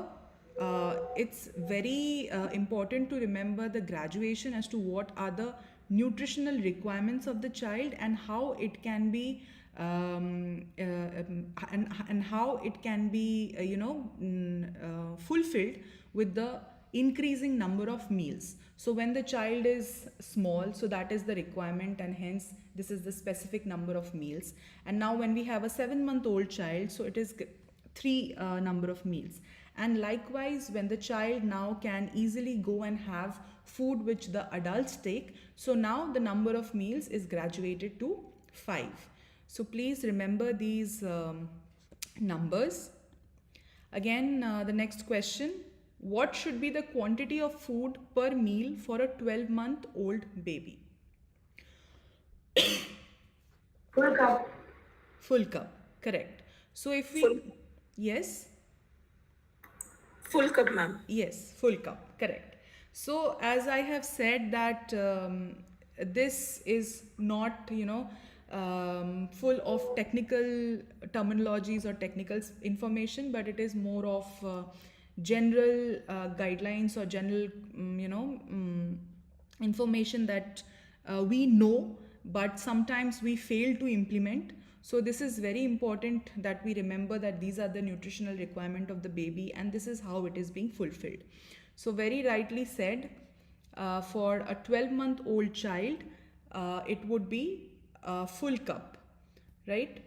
it's very important to remember the graduation as to what are the nutritional requirements of the child and how it can be and how it can be fulfilled with the increasing number of meals. So when the child is small, so that is the requirement, and hence this is the specific number of meals. And now when we have a 7-month-old child, so it is 3 number of meals. And likewise, when the child now can easily go and have food which the adults take, so now the number of meals is graduated to 5. So please remember these numbers. Again, the next question: what should be the quantity of food per meal for a 12-month-old baby? Full cup. Full cup, correct. So if we yes. Full cup, ma'am. Yes, full cup, correct. So as I have said that this is not, full of technical terminologies or technical information, but it is more of general guidelines or general, information that we know, but sometimes we fail to implement. So this is very important that we remember that these are the nutritional requirement of the baby and this is how it is being fulfilled. So very rightly said, for a 12-month-old child, it would be a full cup, right?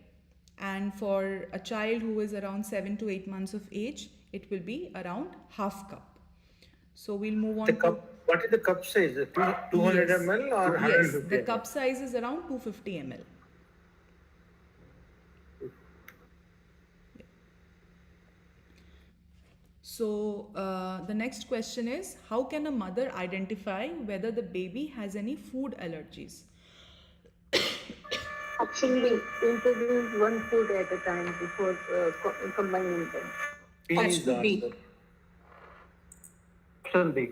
And for a child who is around 7 to 8 months of age, it will be around half cup. So we'll move on The to... cup, what is the cup size? 200 Yes. ml or Yes, 150 the ml? cup size is around 250 ml. So the next question is, how can a mother identify whether the baby has any food allergies? Option B, introduce one food at a time before combining them. B is the Option B. answer. Option B.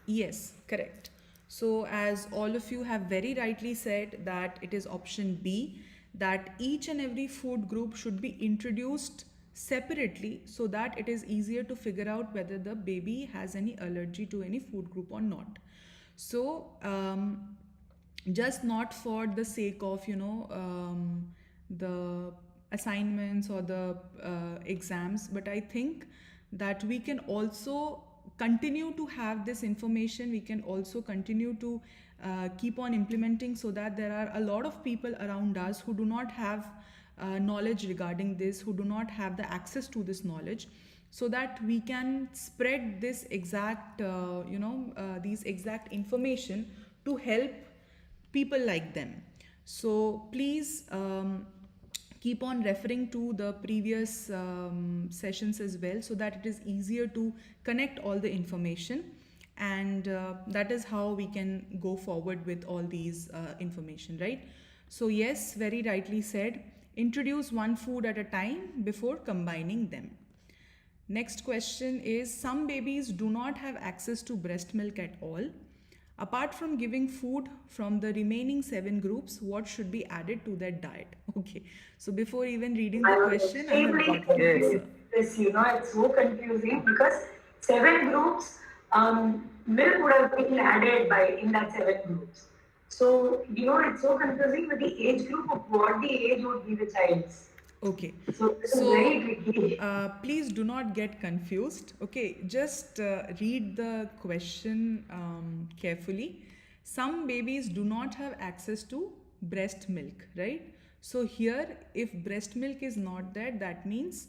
Yes, correct. So as all of you have very rightly said that it is option B, that each and every food group should be introduced separately so that it is easier to figure out whether the baby has any allergy to any food group or not. So just not for the sake of the assignments or the exams, but I think that we can also continue to have this information. We can also continue to keep on implementing, so that there are a lot of people around us who do not have knowledge regarding this, who do not have the access to this knowledge, so that we can spread this exact these exact information to help people like them. So please keep on referring to the previous sessions as well, so that it is easier to connect all the information, and that is how we can go forward with all these information, right? So yes, very rightly said. Introduce one food at a time before combining them. Next question is, some babies do not have access to breast milk at all. Apart from giving food from the remaining 7 groups, what should be added to their diet? Okay, so before even reading the I was question, I have extremely got the confused. answer. This, it's so confusing because 7 groups, milk would have been added by in that 7 groups. So, it's so confusing with the age group of what the age would be the child's. Okay, So, this is very tricky. please do not get confused. Okay, just read the question carefully. Some babies do not have access to breast milk, right? So here, if breast milk is not there, that means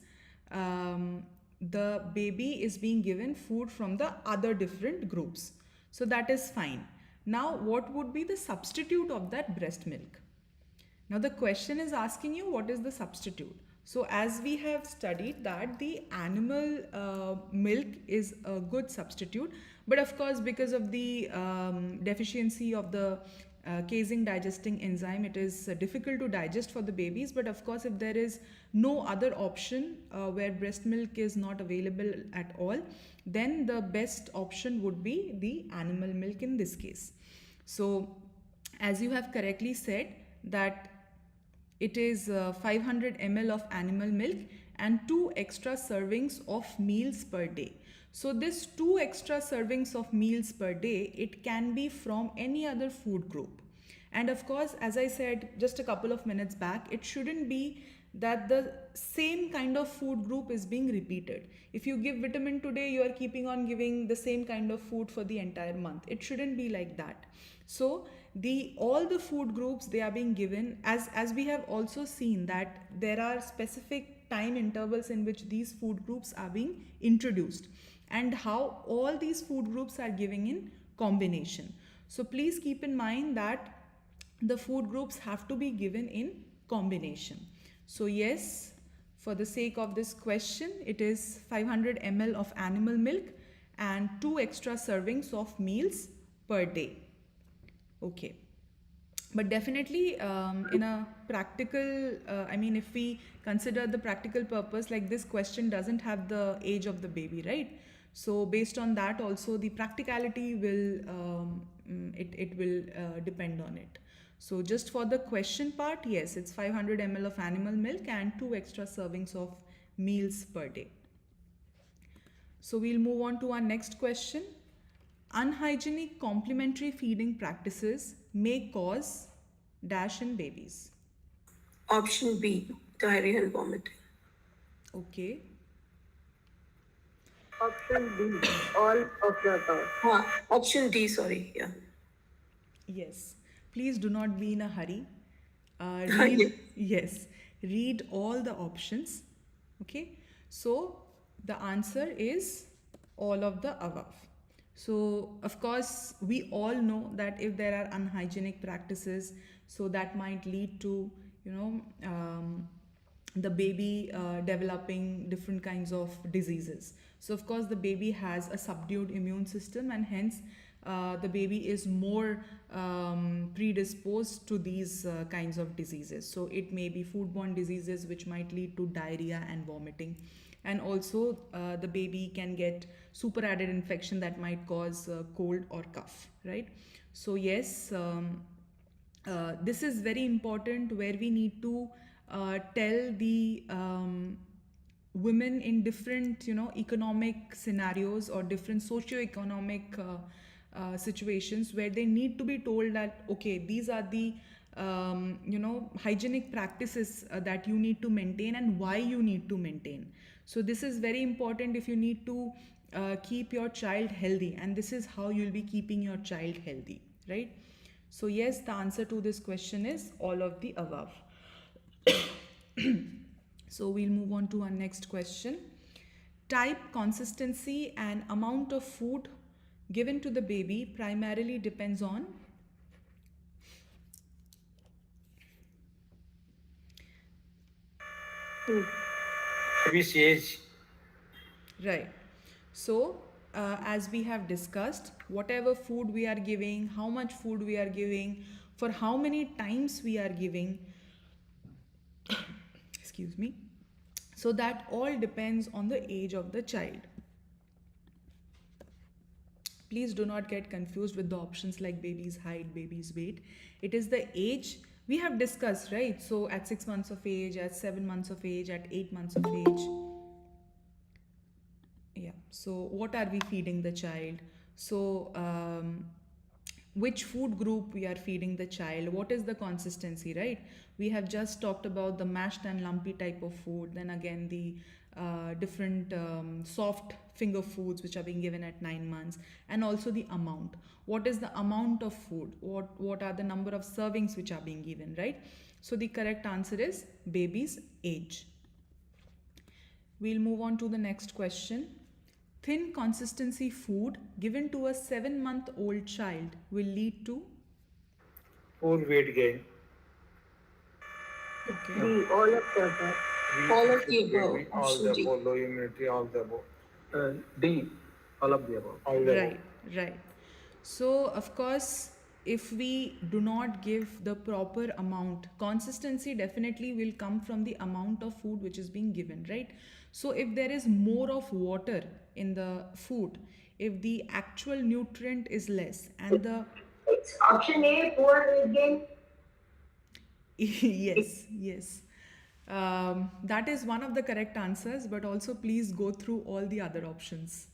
the baby is being given food from the other different groups. So that is fine. Now, what would be the substitute of that breast milk? Now the question is asking you what is the substitute. So as we have studied that the animal milk is a good substitute, but of course because of the deficiency of the casein digesting enzyme, it is difficult to digest for the babies. But of course, if there is no other option where breast milk is not available at all, then the best option would be the animal milk in this case. So as you have correctly said that it is 500 ml of animal milk and 2 extra servings of meals per day. So this 2 extra servings of meals per day, it can be from any other food group. And of course, as I said just a couple of minutes back, it shouldn't be that the same kind of food group is being repeated. If you give vitamin today, you are keeping on giving the same kind of food for the entire month. It shouldn't be like that. So all the food groups, they are being given as we have also seen that there are specific time intervals in which these food groups are being introduced, and how all these food groups are giving in combination. So please keep in mind that the food groups have to be given in combination. So yes, for the sake of this question, it is 500 ml of animal milk and 2 extra servings of meals per day. Okay, but definitely in a practical, if we consider the practical purpose, like this question doesn't have the age of the baby, right? So based on that also, the practicality will it will depend on it. So just for the question part, yes, it's 500 ml of animal milk and 2 extra servings of meals per day. So we'll move on to our next question. Unhygienic complementary feeding practices may cause dash in babies. Option B, diarrhea and vomiting. Okay. Option B, all of the above. Option D, sorry. Yeah. Yes. Please do not be in a hurry. Yes. Read all the options. Okay. So the answer is all of the above. So of course, we all know that if there are unhygienic practices, so that might lead to, the baby developing different kinds of diseases. So of course, the baby has a subdued immune system, and hence the baby is more predisposed to these kinds of diseases. So it may be foodborne diseases which might lead to diarrhea and vomiting. And also the baby can get superadded infection that might cause cold or cough, right? So yes, this is very important, where we need to tell the women in different economic scenarios or different socio-economic situations, where they need to be told that okay, these are the hygienic practices that you need to maintain and why you need to maintain. So this is very important if you need to keep your child healthy, and this is how you'll be keeping your child healthy, right? So yes, the answer to this question is all of the above. So we'll move on to our next question. Type, consistency and amount of food given to the baby primarily depends on Baby's age. right. So as we have discussed, whatever food we are giving, how much food we are giving, for how many times we are giving, excuse me. So that all depends on the age of the child. Please do not get confused with the options like baby's height, baby's weight. It is the age we have discussed, right? So at 6 months of age, at 7 months of age, at 8 months of age. Yeah, so what are we feeding the child? So which food group we are feeding the child, what is the consistency, right? We have just talked about the mashed and lumpy type of food, then again the different soft finger foods which are being given at 9 months, and also the amount. What is the amount of food, what are the number of servings which are being given, right? So the correct answer is baby's age. We'll move on to the next question. Thin consistency food given to a 7-month-old child will lead to? Poor weight gain. Okay. B, all of the above. All of the above. All Option the D. above, low immunity, all the above. D, all of the above. All the Right, right. So, of course, if we do not give the proper amount, consistency definitely will come from the amount of food which is being given, right? So, if there is more of water in the food, if the actual nutrient is less and the It's option A, poor weight gain. yes, yes. That is one of the correct answers, but also please go through all the other options.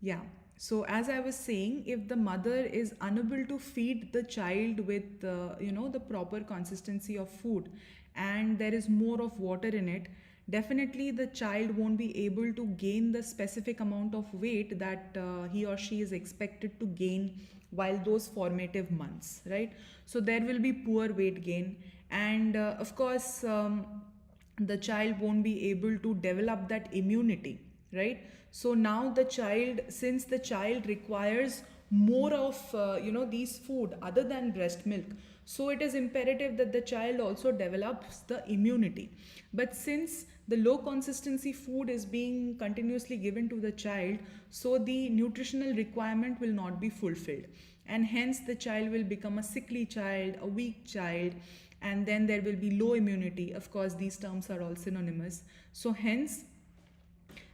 Yeah. So as I was saying, if the mother is unable to feed the child with the proper consistency of food, and there is more of water in it, definitely the child won't be able to gain the specific amount of weight that he or she is expected to gain while those formative months, right? So there will be poor weight gain, and of course the child won't be able to develop that immunity, right? So now the child, since the child requires more of these food other than breast milk, so it is imperative that the child also develops the immunity. But since the low consistency food is being continuously given to the child, so the nutritional requirement will not be fulfilled, and hence the child will become a sickly child, a weak child, and then there will be low immunity. Of course, these terms are all synonymous. So hence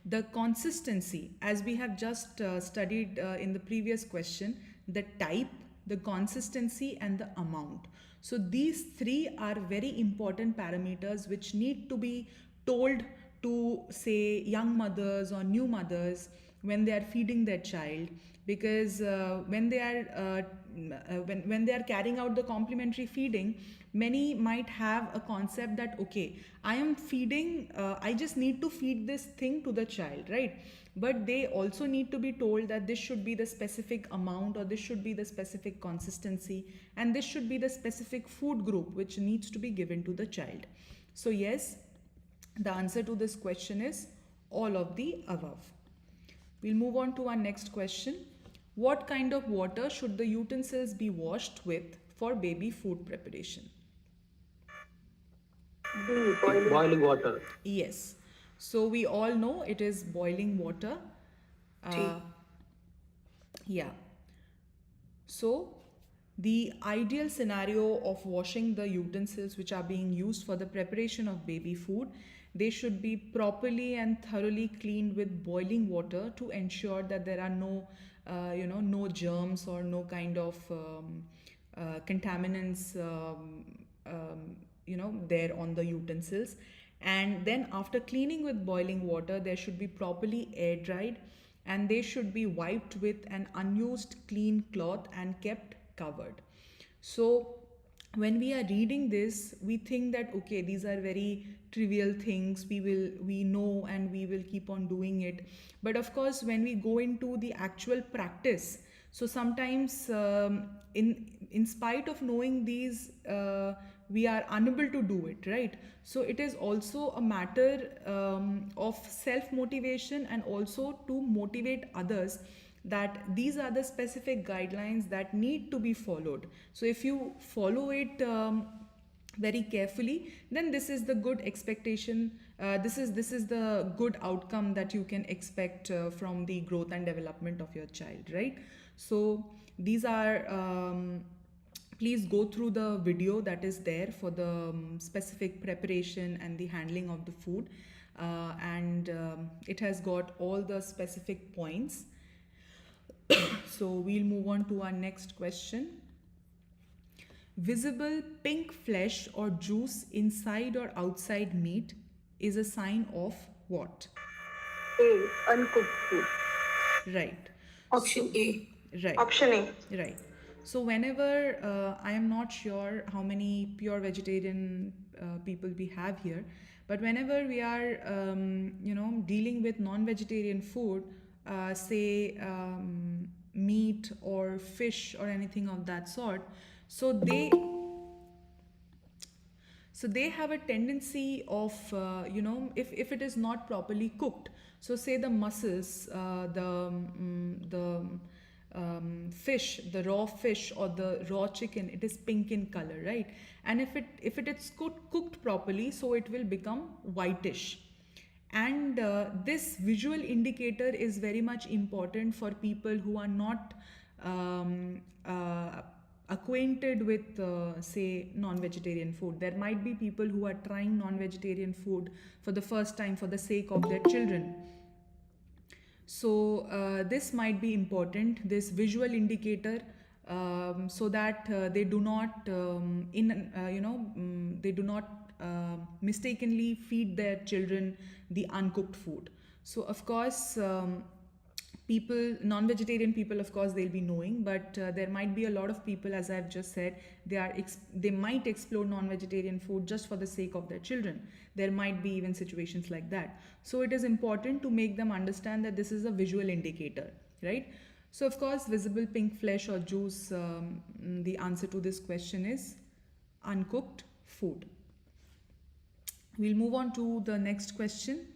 the consistency, as we have just studied in the previous question, the type, the consistency, and the amount. So these three are very important parameters which need to be told to, say, young mothers or new mothers when they are feeding their child, because when they are carrying out the complementary feeding, many might have a concept that, okay, I am feeding, I just need to feed this thing to the child, right? But they also need to be told that this should be the specific amount, or this should be the specific consistency, and this should be the specific food group which needs to be given to the child. So yes, the answer to this question is all of the above. We'll move on to our next question. What kind of water should the utensils be washed with for baby food preparation? B, boiling. boiling water. Yes. So we all know it is boiling water. Yeah. So the ideal scenario of washing the utensils which are being used for the preparation of baby food, they should be properly and thoroughly cleaned with boiling water to ensure that there are no germs or no kind of contaminants there on the utensils. And then after cleaning with boiling water, they should be properly air dried, and they should be wiped with an unused clean cloth and kept covered. So when we are reading this, we think that, okay, these are very trivial things, we know and we will keep on doing it. But of course, when we go into the actual practice, so sometimes in spite of knowing these, we are unable to do it, right? So it is also a matter of self motivation, and also to motivate others that these are the specific guidelines that need to be followed. So if you follow it very carefully, then this is the good expectation, this is the good outcome that you can expect from the growth and development of your child, right? So these are please go through the video that is there for the specific preparation and the handling of the food, and it has got all the specific points. So we'll move on to our next question. Visible pink flesh or juice inside or outside meat is a sign of what? A. Uncooked food. Right. Option A. Right. Option A. Right. So whenever I am not sure how many pure vegetarian people we have here, but whenever we are dealing with non-vegetarian food, say meat or fish or anything of that sort, so they have a tendency of if it is not properly cooked, so say the mussels, the fish, the raw fish or the raw chicken, it is pink in color, right? And if it is cooked properly, so it will become whitish. And this visual indicator is very much important for people who are not acquainted with say non-vegetarian food. There might be people who are trying non-vegetarian food for the first time for the sake of their children. So this might be important, this visual indicator, so that they do not they do not mistakenly feed their children the uncooked food. So of course non-vegetarian people, of course they'll be knowing, but there might be a lot of people, as I've just said, they might explore non-vegetarian food just for the sake of their children. There might be even situations like that. So it is important to make them understand that this is a visual indicator, right? So of course, visible pink flesh or juice, the answer to this question is uncooked food. We'll move on to the next question.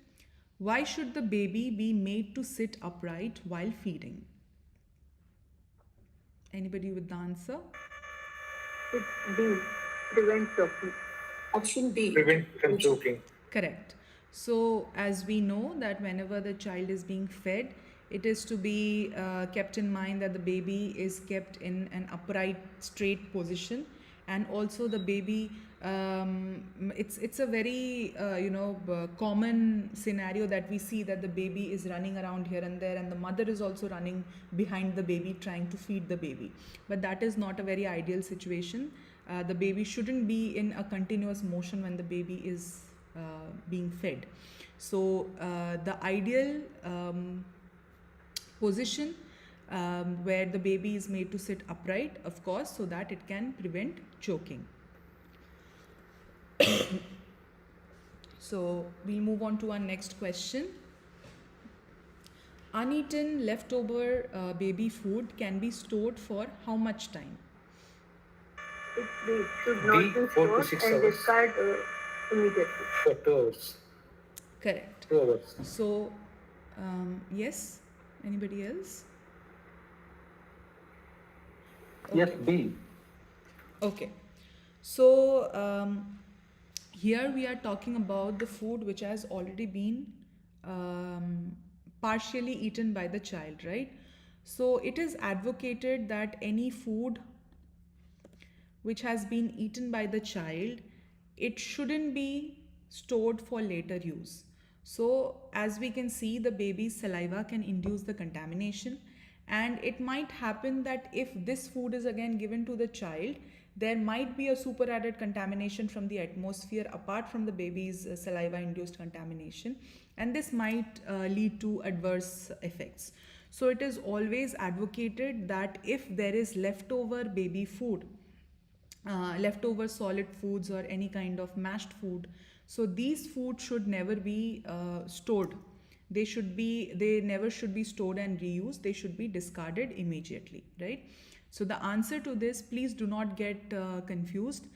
Why should the baby be made to sit upright while feeding? Anybody with the answer? It's B. Prevent choking. Option B. Prevent from choking. Correct. So as we know that whenever the child is being fed, it is to be kept in mind that the baby is kept in an upright, straight position, and also the baby, it's a very common scenario that we see, that the baby is running around here and there, and the mother is also running behind the baby trying to feed the baby. But that is not a very ideal situation. The baby shouldn't be in a continuous motion when the baby is being fed. So the ideal position where the baby is made to sit upright, of course, so that it can prevent choking. So we'll move on to our next question. Uneaten leftover baby food can be stored for how much time? It's B. Should not B, be 4 to stored 6 and hours. discard immediately. For 2 hours. Correct. 2 hours. So yes, anybody else? Yes, B. Okay. So here we are talking about the food which has already been partially eaten by the child, right? So it is advocated that any food which has been eaten by the child, it shouldn't be stored for later use. So as we can see, the baby's saliva can induce the contamination, and it might happen that if this food is again given to the child, there might be a super added contamination from the atmosphere apart from the baby's saliva induced contamination, and this might lead to adverse effects. So it is always advocated that if there is leftover baby food, leftover solid foods or any kind of mashed food, so these foods should never be stored. They never should be stored and reused. They should be discarded immediately, right? So the answer to this, please do not get confused.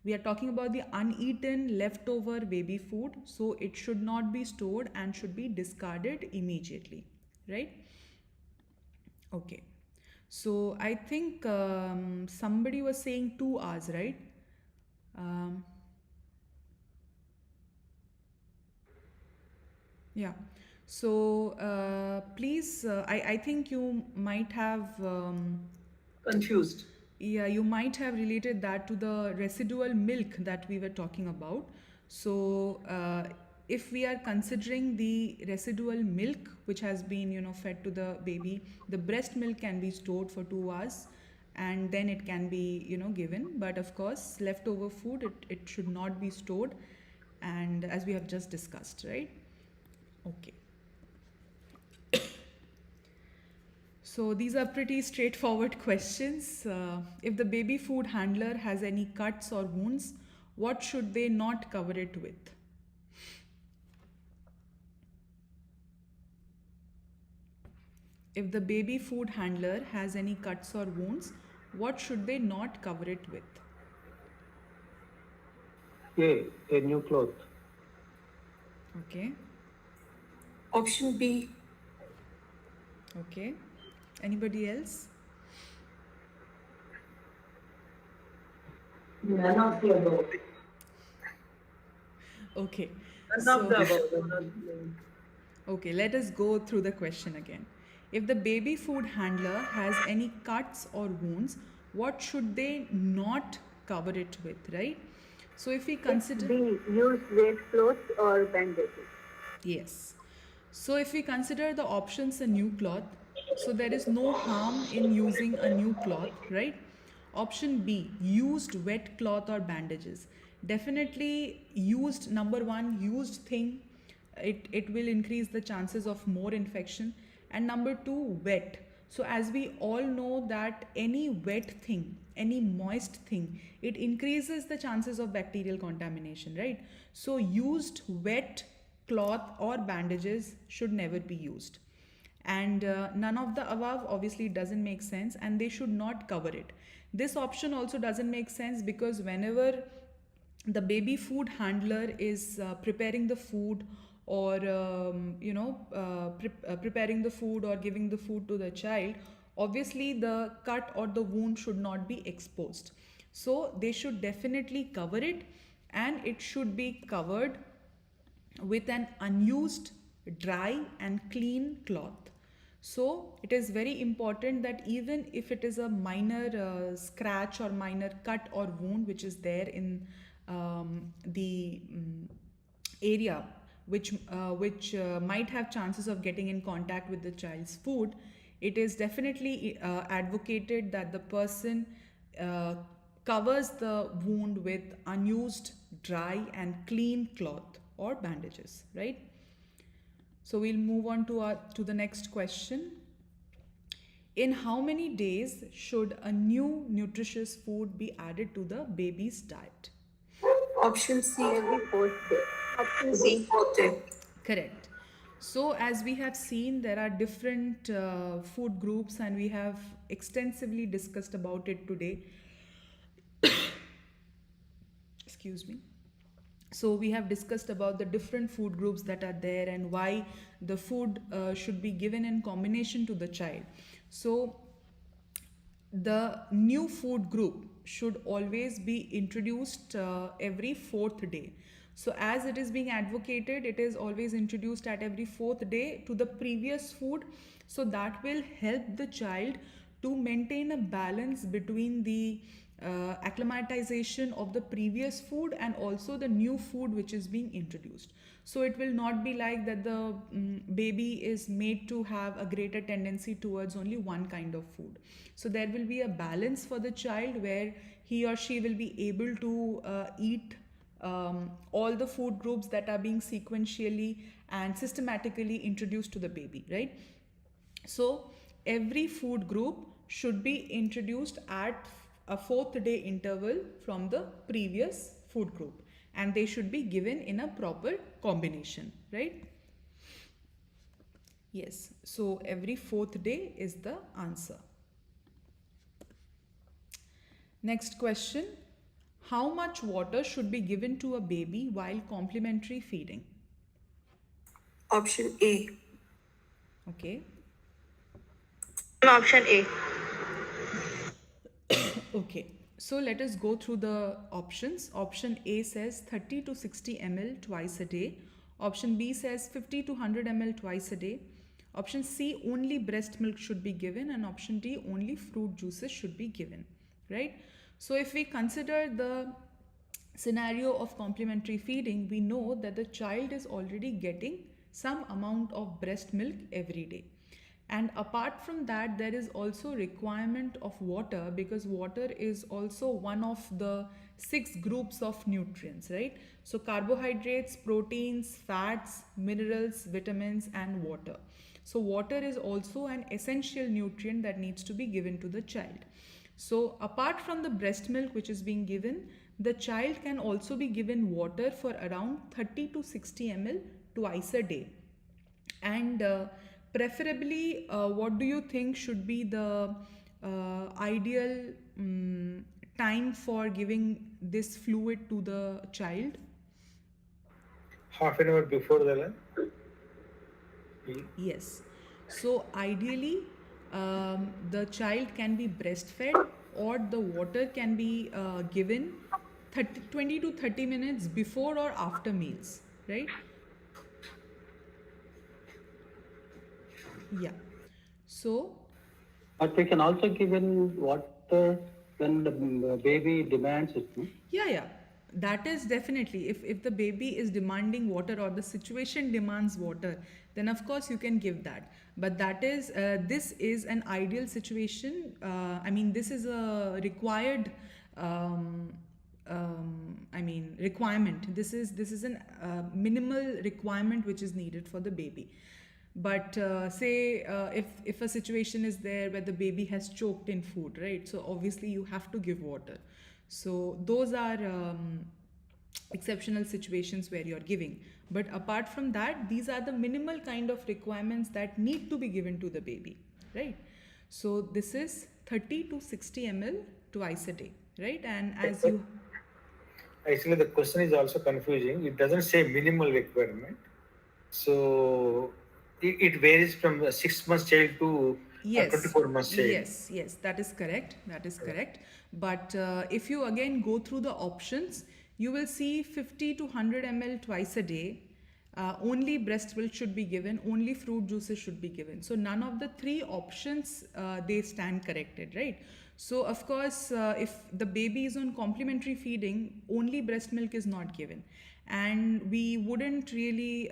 We are talking about the uneaten leftover baby food, so it should not be stored and should be discarded immediately, right? Okay. So I think somebody was saying 2 hours, right? Yeah. So please, I think you might have Confused. Yeah, you might have related that to the residual milk that we were talking about. So, if we are considering the residual milk which has been, fed to the baby, the breast milk can be stored for 2 hours and then it can be, given. But of course, leftover food, it should not be stored. And as we have just discussed, right? Okay. So these are pretty straightforward questions. If the baby food handler has any cuts or wounds, what should they not cover it with? If the baby food handler has any cuts or wounds, what should they not cover it with? A new cloth. Okay. Option B. Okay. Anybody else? None of the above. Okay. None of the above. Okay, let us go through the question again. If the baby food handler has any cuts or wounds, what should they not cover it with, right? So if we consider... B. Use wet cloths or bandages. Yes. So if we consider the options a new cloth, so there is no harm in using a new cloth, right? Option B, used wet cloth or bandages. Definitely used, number one, used thing, it will increase the chances of more infection. And number two, wet. So as we all know that any wet thing, any moist thing, it increases the chances of bacterial contamination, right? So used wet cloth or bandages should never be used. And none of the above obviously doesn't make sense, and they should not cover it. This option also doesn't make sense because whenever the baby food handler is preparing the food or preparing the food or giving the food to the child, obviously the cut or the wound should not be exposed. So they should definitely cover it, and it should be covered with an unused, dry and clean cloth. So it is very important that even if it is a minor scratch or minor cut or wound which is there in the area which might have chances of getting in contact with the child's food, it is definitely advocated that the person covers the wound with unused, dry and clean cloth or bandages, right? So we'll move on to the next question. In how many days should a new nutritious food be added to the baby's diet? Option C. Every fourth day. Option C. 4th day. Correct. So as we have seen, there are different food groups and we have extensively discussed about it today. Excuse me. So we have discussed about the different food groups that are there and why the food should be given in combination to the child. So the new food group should always be introduced every 4th day. So as it is being advocated, it is always introduced at every 4th day to the previous food. So that will help the child to maintain a balance between the acclimatization of the previous food and also the new food which is being introduced. So it will not be like that the baby is made to have a greater tendency towards only one kind of food. So there will be a balance for the child where he or she will be able to eat all the food groups that are being sequentially and systematically introduced to the baby, right? So every food group should be introduced at a 4th day interval from the previous food group, and they should be given in a proper combination, right? Yes, so every 4th day is the answer. Next question. How much water should be given to a baby while complementary feeding? Option A. Okay. Option A. Okay, so let us go through the options. Option A says 30 to 60 ml twice a day. Option B says 50 to 100 ml twice a day. Option C, only breast milk should be given, and option D, only fruit juices should be given. right? So if we consider the scenario of complementary feeding, we know that the child is already getting some amount of breast milk every day. And apart from that, there is also requirement of water, because water is also one of the 6 groups of nutrients, right? So carbohydrates, proteins, fats, minerals, vitamins, and water. So water is also an essential nutrient that needs to be given to the child. So apart from the breast milk which is being given, the child can also be given water for around 30 to 60 ml twice a day. And preferably, what do you think should be the ideal time for giving this fluid to the child? Half an hour before the lunch. Yes. So ideally, the child can be breastfed, or the water can be given 20 to 30 minutes before or after meals, right? Yeah. So But we can also give in water when the baby demands it. No? yeah, that is definitely, if the baby is demanding water or the situation demands water, then of course you can give that. But that is this is an ideal situation. I mean, this is a required requirement. This is an minimal requirement which is needed for the baby. But say if a situation is there where the baby has choked in food, right? So obviously you have to give water. So those are exceptional situations where you're giving. But apart from that, these are the minimal kind of requirements that need to be given to the baby, right? So this is 30 to 60 ml twice a day, right? And as you Actually, the question is also confusing. It doesn't say minimal requirement. So it varies from a 6 months child to a yes 24 months child. yes, that is correct. But if you again go through the options, you will see 50 to 100 ml twice a day. Only breast milk should be given, only fruit juices should be given. So none of the 3 options they stand corrected, right? So of course, if the baby is on complementary feeding, only breast milk is not given. And we wouldn't really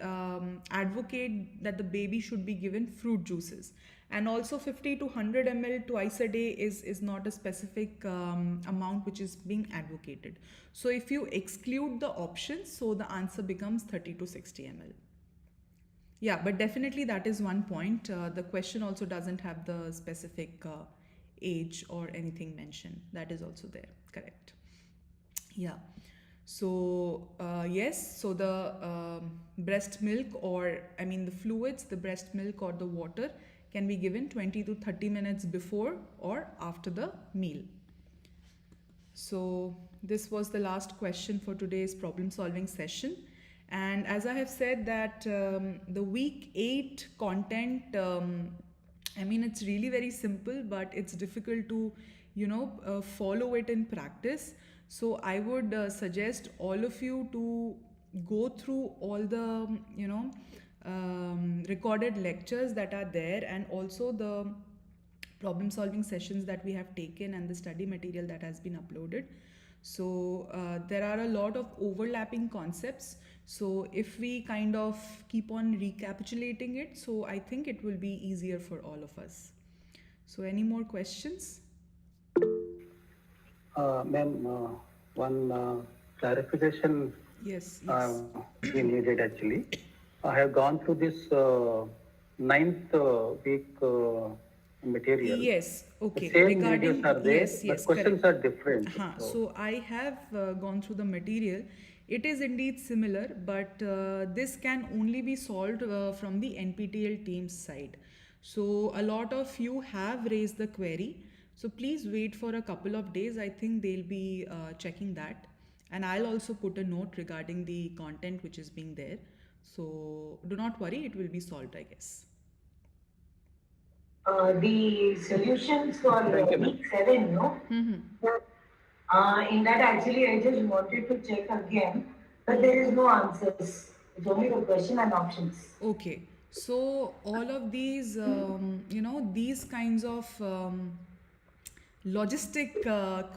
advocate that the baby should be given fruit juices. And also 50 to 100 ml twice a day is not a specific amount which is being advocated. So if you exclude the options, so the answer becomes 30 to 60 ml. Yeah, but definitely that is one point. The question also doesn't have the specific age or anything mentioned. That is also there. Correct. Yeah. So yes, so the breast milk, or I mean the fluids, the breast milk or the water can be given 20 to 30 minutes before or after the meal. So this was the last question for today's problem solving session. And as I have said that the week 8 content, I mean, it's really very simple, but it's difficult to, follow it in practice. So I would suggest all of you to go through all the, recorded lectures that are there, and also the problem solving sessions that we have taken and the study material that has been uploaded. So there are a lot of overlapping concepts. So if we kind of keep on recapitulating it, so I think it will be easier for all of us. So any more questions? Ma'am, one clarification Yes. we needed actually. I have gone through this 9th week material. Yes, okay. The same Regarding videos are there, yes, but questions correct. are different. So I have gone through the material. It is indeed similar, but this can only be solved from the NPTEL team's side. So a lot of you have raised the query. So please wait for a couple of days. I think they'll be checking that. And I'll also put a note regarding the content which is being there. So do not worry, it will be solved, I guess. The solutions for week 7, no? In that, actually, I just wanted to check again, but there is no answers. It's only the question and options. Okay, so all of these, these kinds of logistic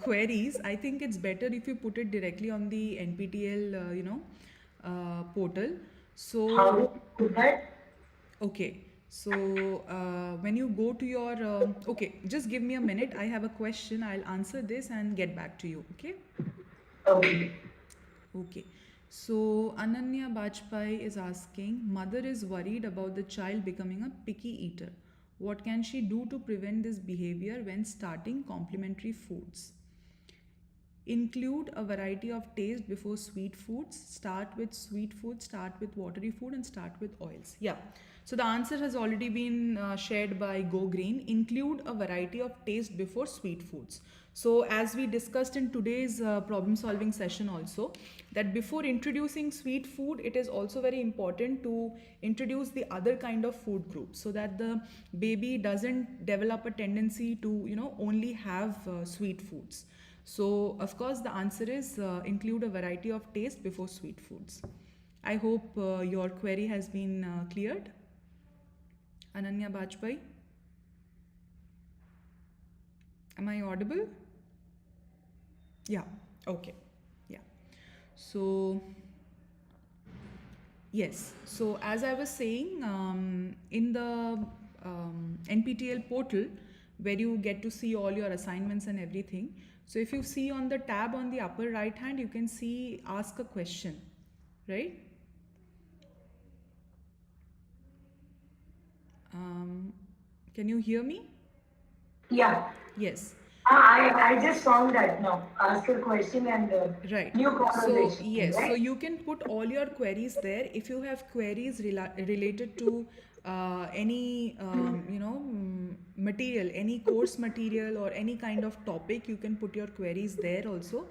queries, I think it's better if you put it directly on the NPTEL, portal. So, How do you do that? okay. So, when you go to your, okay, just give me a minute. I have a question. I'll answer this and get back to you. Okay. Okay. Okay. So, Ananya Bajpai is asking, mother is worried about the child becoming a picky eater. What can she do to prevent this behavior when starting complementary foods? Include a variety of taste before sweet foods. Start with sweet food, start with watery food, and start with oils. Yeah. So the answer has already been shared by Go Green. Include a variety of taste before sweet foods. So as we discussed in today's problem solving session also, that before introducing sweet food, it is also very important to introduce the other kind of food groups so that the baby doesn't develop a tendency to, only have sweet foods. So, of course, the answer is include a variety of taste before sweet foods. I hope your query has been cleared. Ananya Bajpai. Am I audible? Yeah, okay. Yeah. So, yes. So, as I was saying, in the NPTEL portal, where you get to see all your assignments and everything. So if you see on the tab on the upper right hand, you can see ask a question, right? Can you hear me? Yeah. Yes. I just found that now. Ask a question and Right. new So conversation. yes, right? so you can put all your queries there. If you have queries related to any material, any course material or any kind of topic, you can put your queries there also,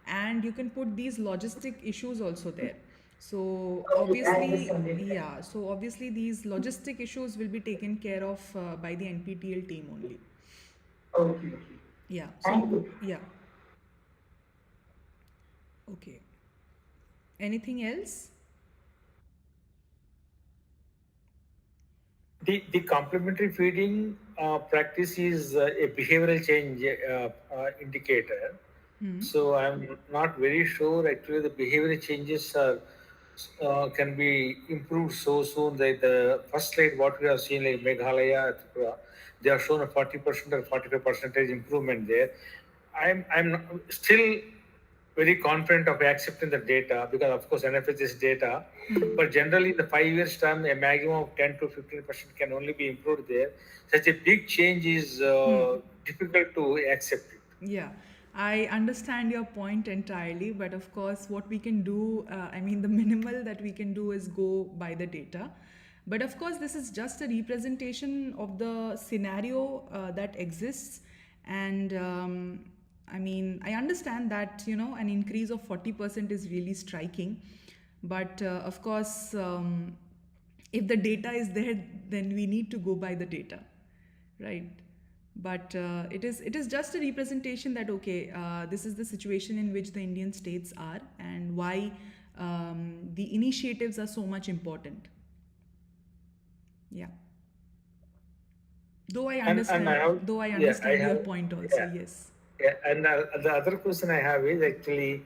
and you can put these logistic issues also there. So Okay, I obviously, understand it. yeah. So obviously, these logistic issues will be taken care of by the NPTEL team only. Okay. Yeah. Thank So you. yeah. Okay. Anything else? The complementary feeding practice is a behavioral change indicator. So I'm not very sure actually the behavioral changes are can be improved so soon. That the first slide what we have seen like Meghalaya, Tripura, they have shown a 40% or 45% improvement there. I'm still very confident of accepting the data because of course NFH is data, but generally in the 5 years time a maximum of 10 to 15% can only be improved there. Such a big change is difficult to accept it. Yeah, I understand your point entirely, but of course, what we can do, the minimal that we can do is go by the data. But of course, this is just a representation of the scenario that exists. And I understand that, an increase of 40% is really striking. But of course, if the data is there, then we need to go by the data, right? But it is just a representation that okay, this is the situation in which the Indian states are and why the initiatives are so much important. Yeah. Though I And understand, I have, though I yeah, I understand your have, point also. yeah, Yes. yeah. And the other question I have is actually,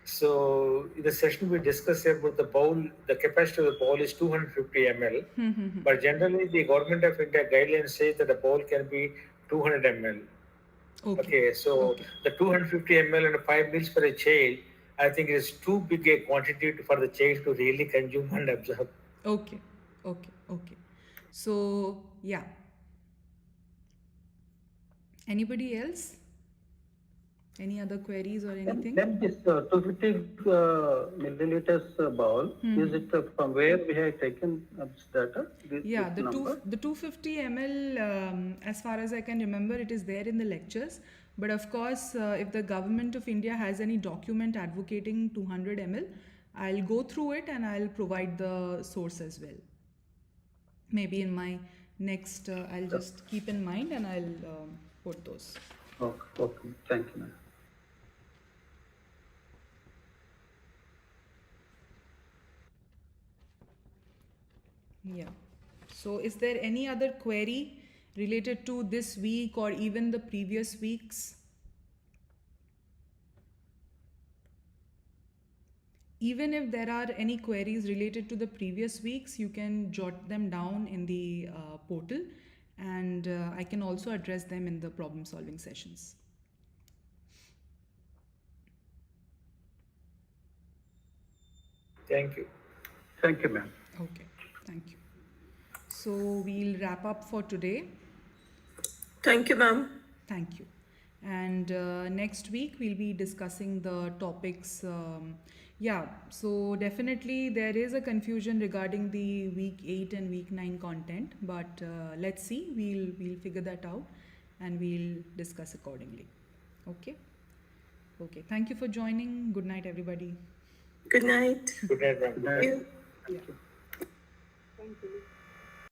so in the session we discussed about the bowl, the capacity of the bowl is 250 ml, but generally the government of India guidelines say that the bowl can be 200 ml. Okay. Okay, so Okay. the 250 ml and 5 meals for a child, I think is too big a quantity for the child to really consume and absorb. Okay. Okay. Okay. So yeah. Anybody else? Any other queries or anything? Then this 250 milliliters bowl, is it from where we have taken this data? Yeah, This number? the 250 ml, as far as I can remember, it is there in the lectures. But of course, if the government of India has any document advocating 200 ml, I'll go through it and I'll provide the source as well. Maybe in my next, I'll just keep in mind and I'll put those. Okay. Thank you, ma'am. Yeah. So is there any other query related to this week or even the previous weeks? even if there are any queries related to the previous weeks, you can jot them down in the portal, and I can also address them in the problem solving sessions. Thank you. Thank you, ma'am. Okay, thank you. So we'll wrap up for today. Thank you, ma'am. Thank you. And next week we'll be discussing the topics. Yeah, so definitely there is a confusion regarding the week 8 and week 9 content, but let's see. We'll figure that out and we'll discuss accordingly. Okay. Okay. Thank you for joining. Good night, everybody. Good night. Good night, ma'am. Good night. Thank you. Thank you.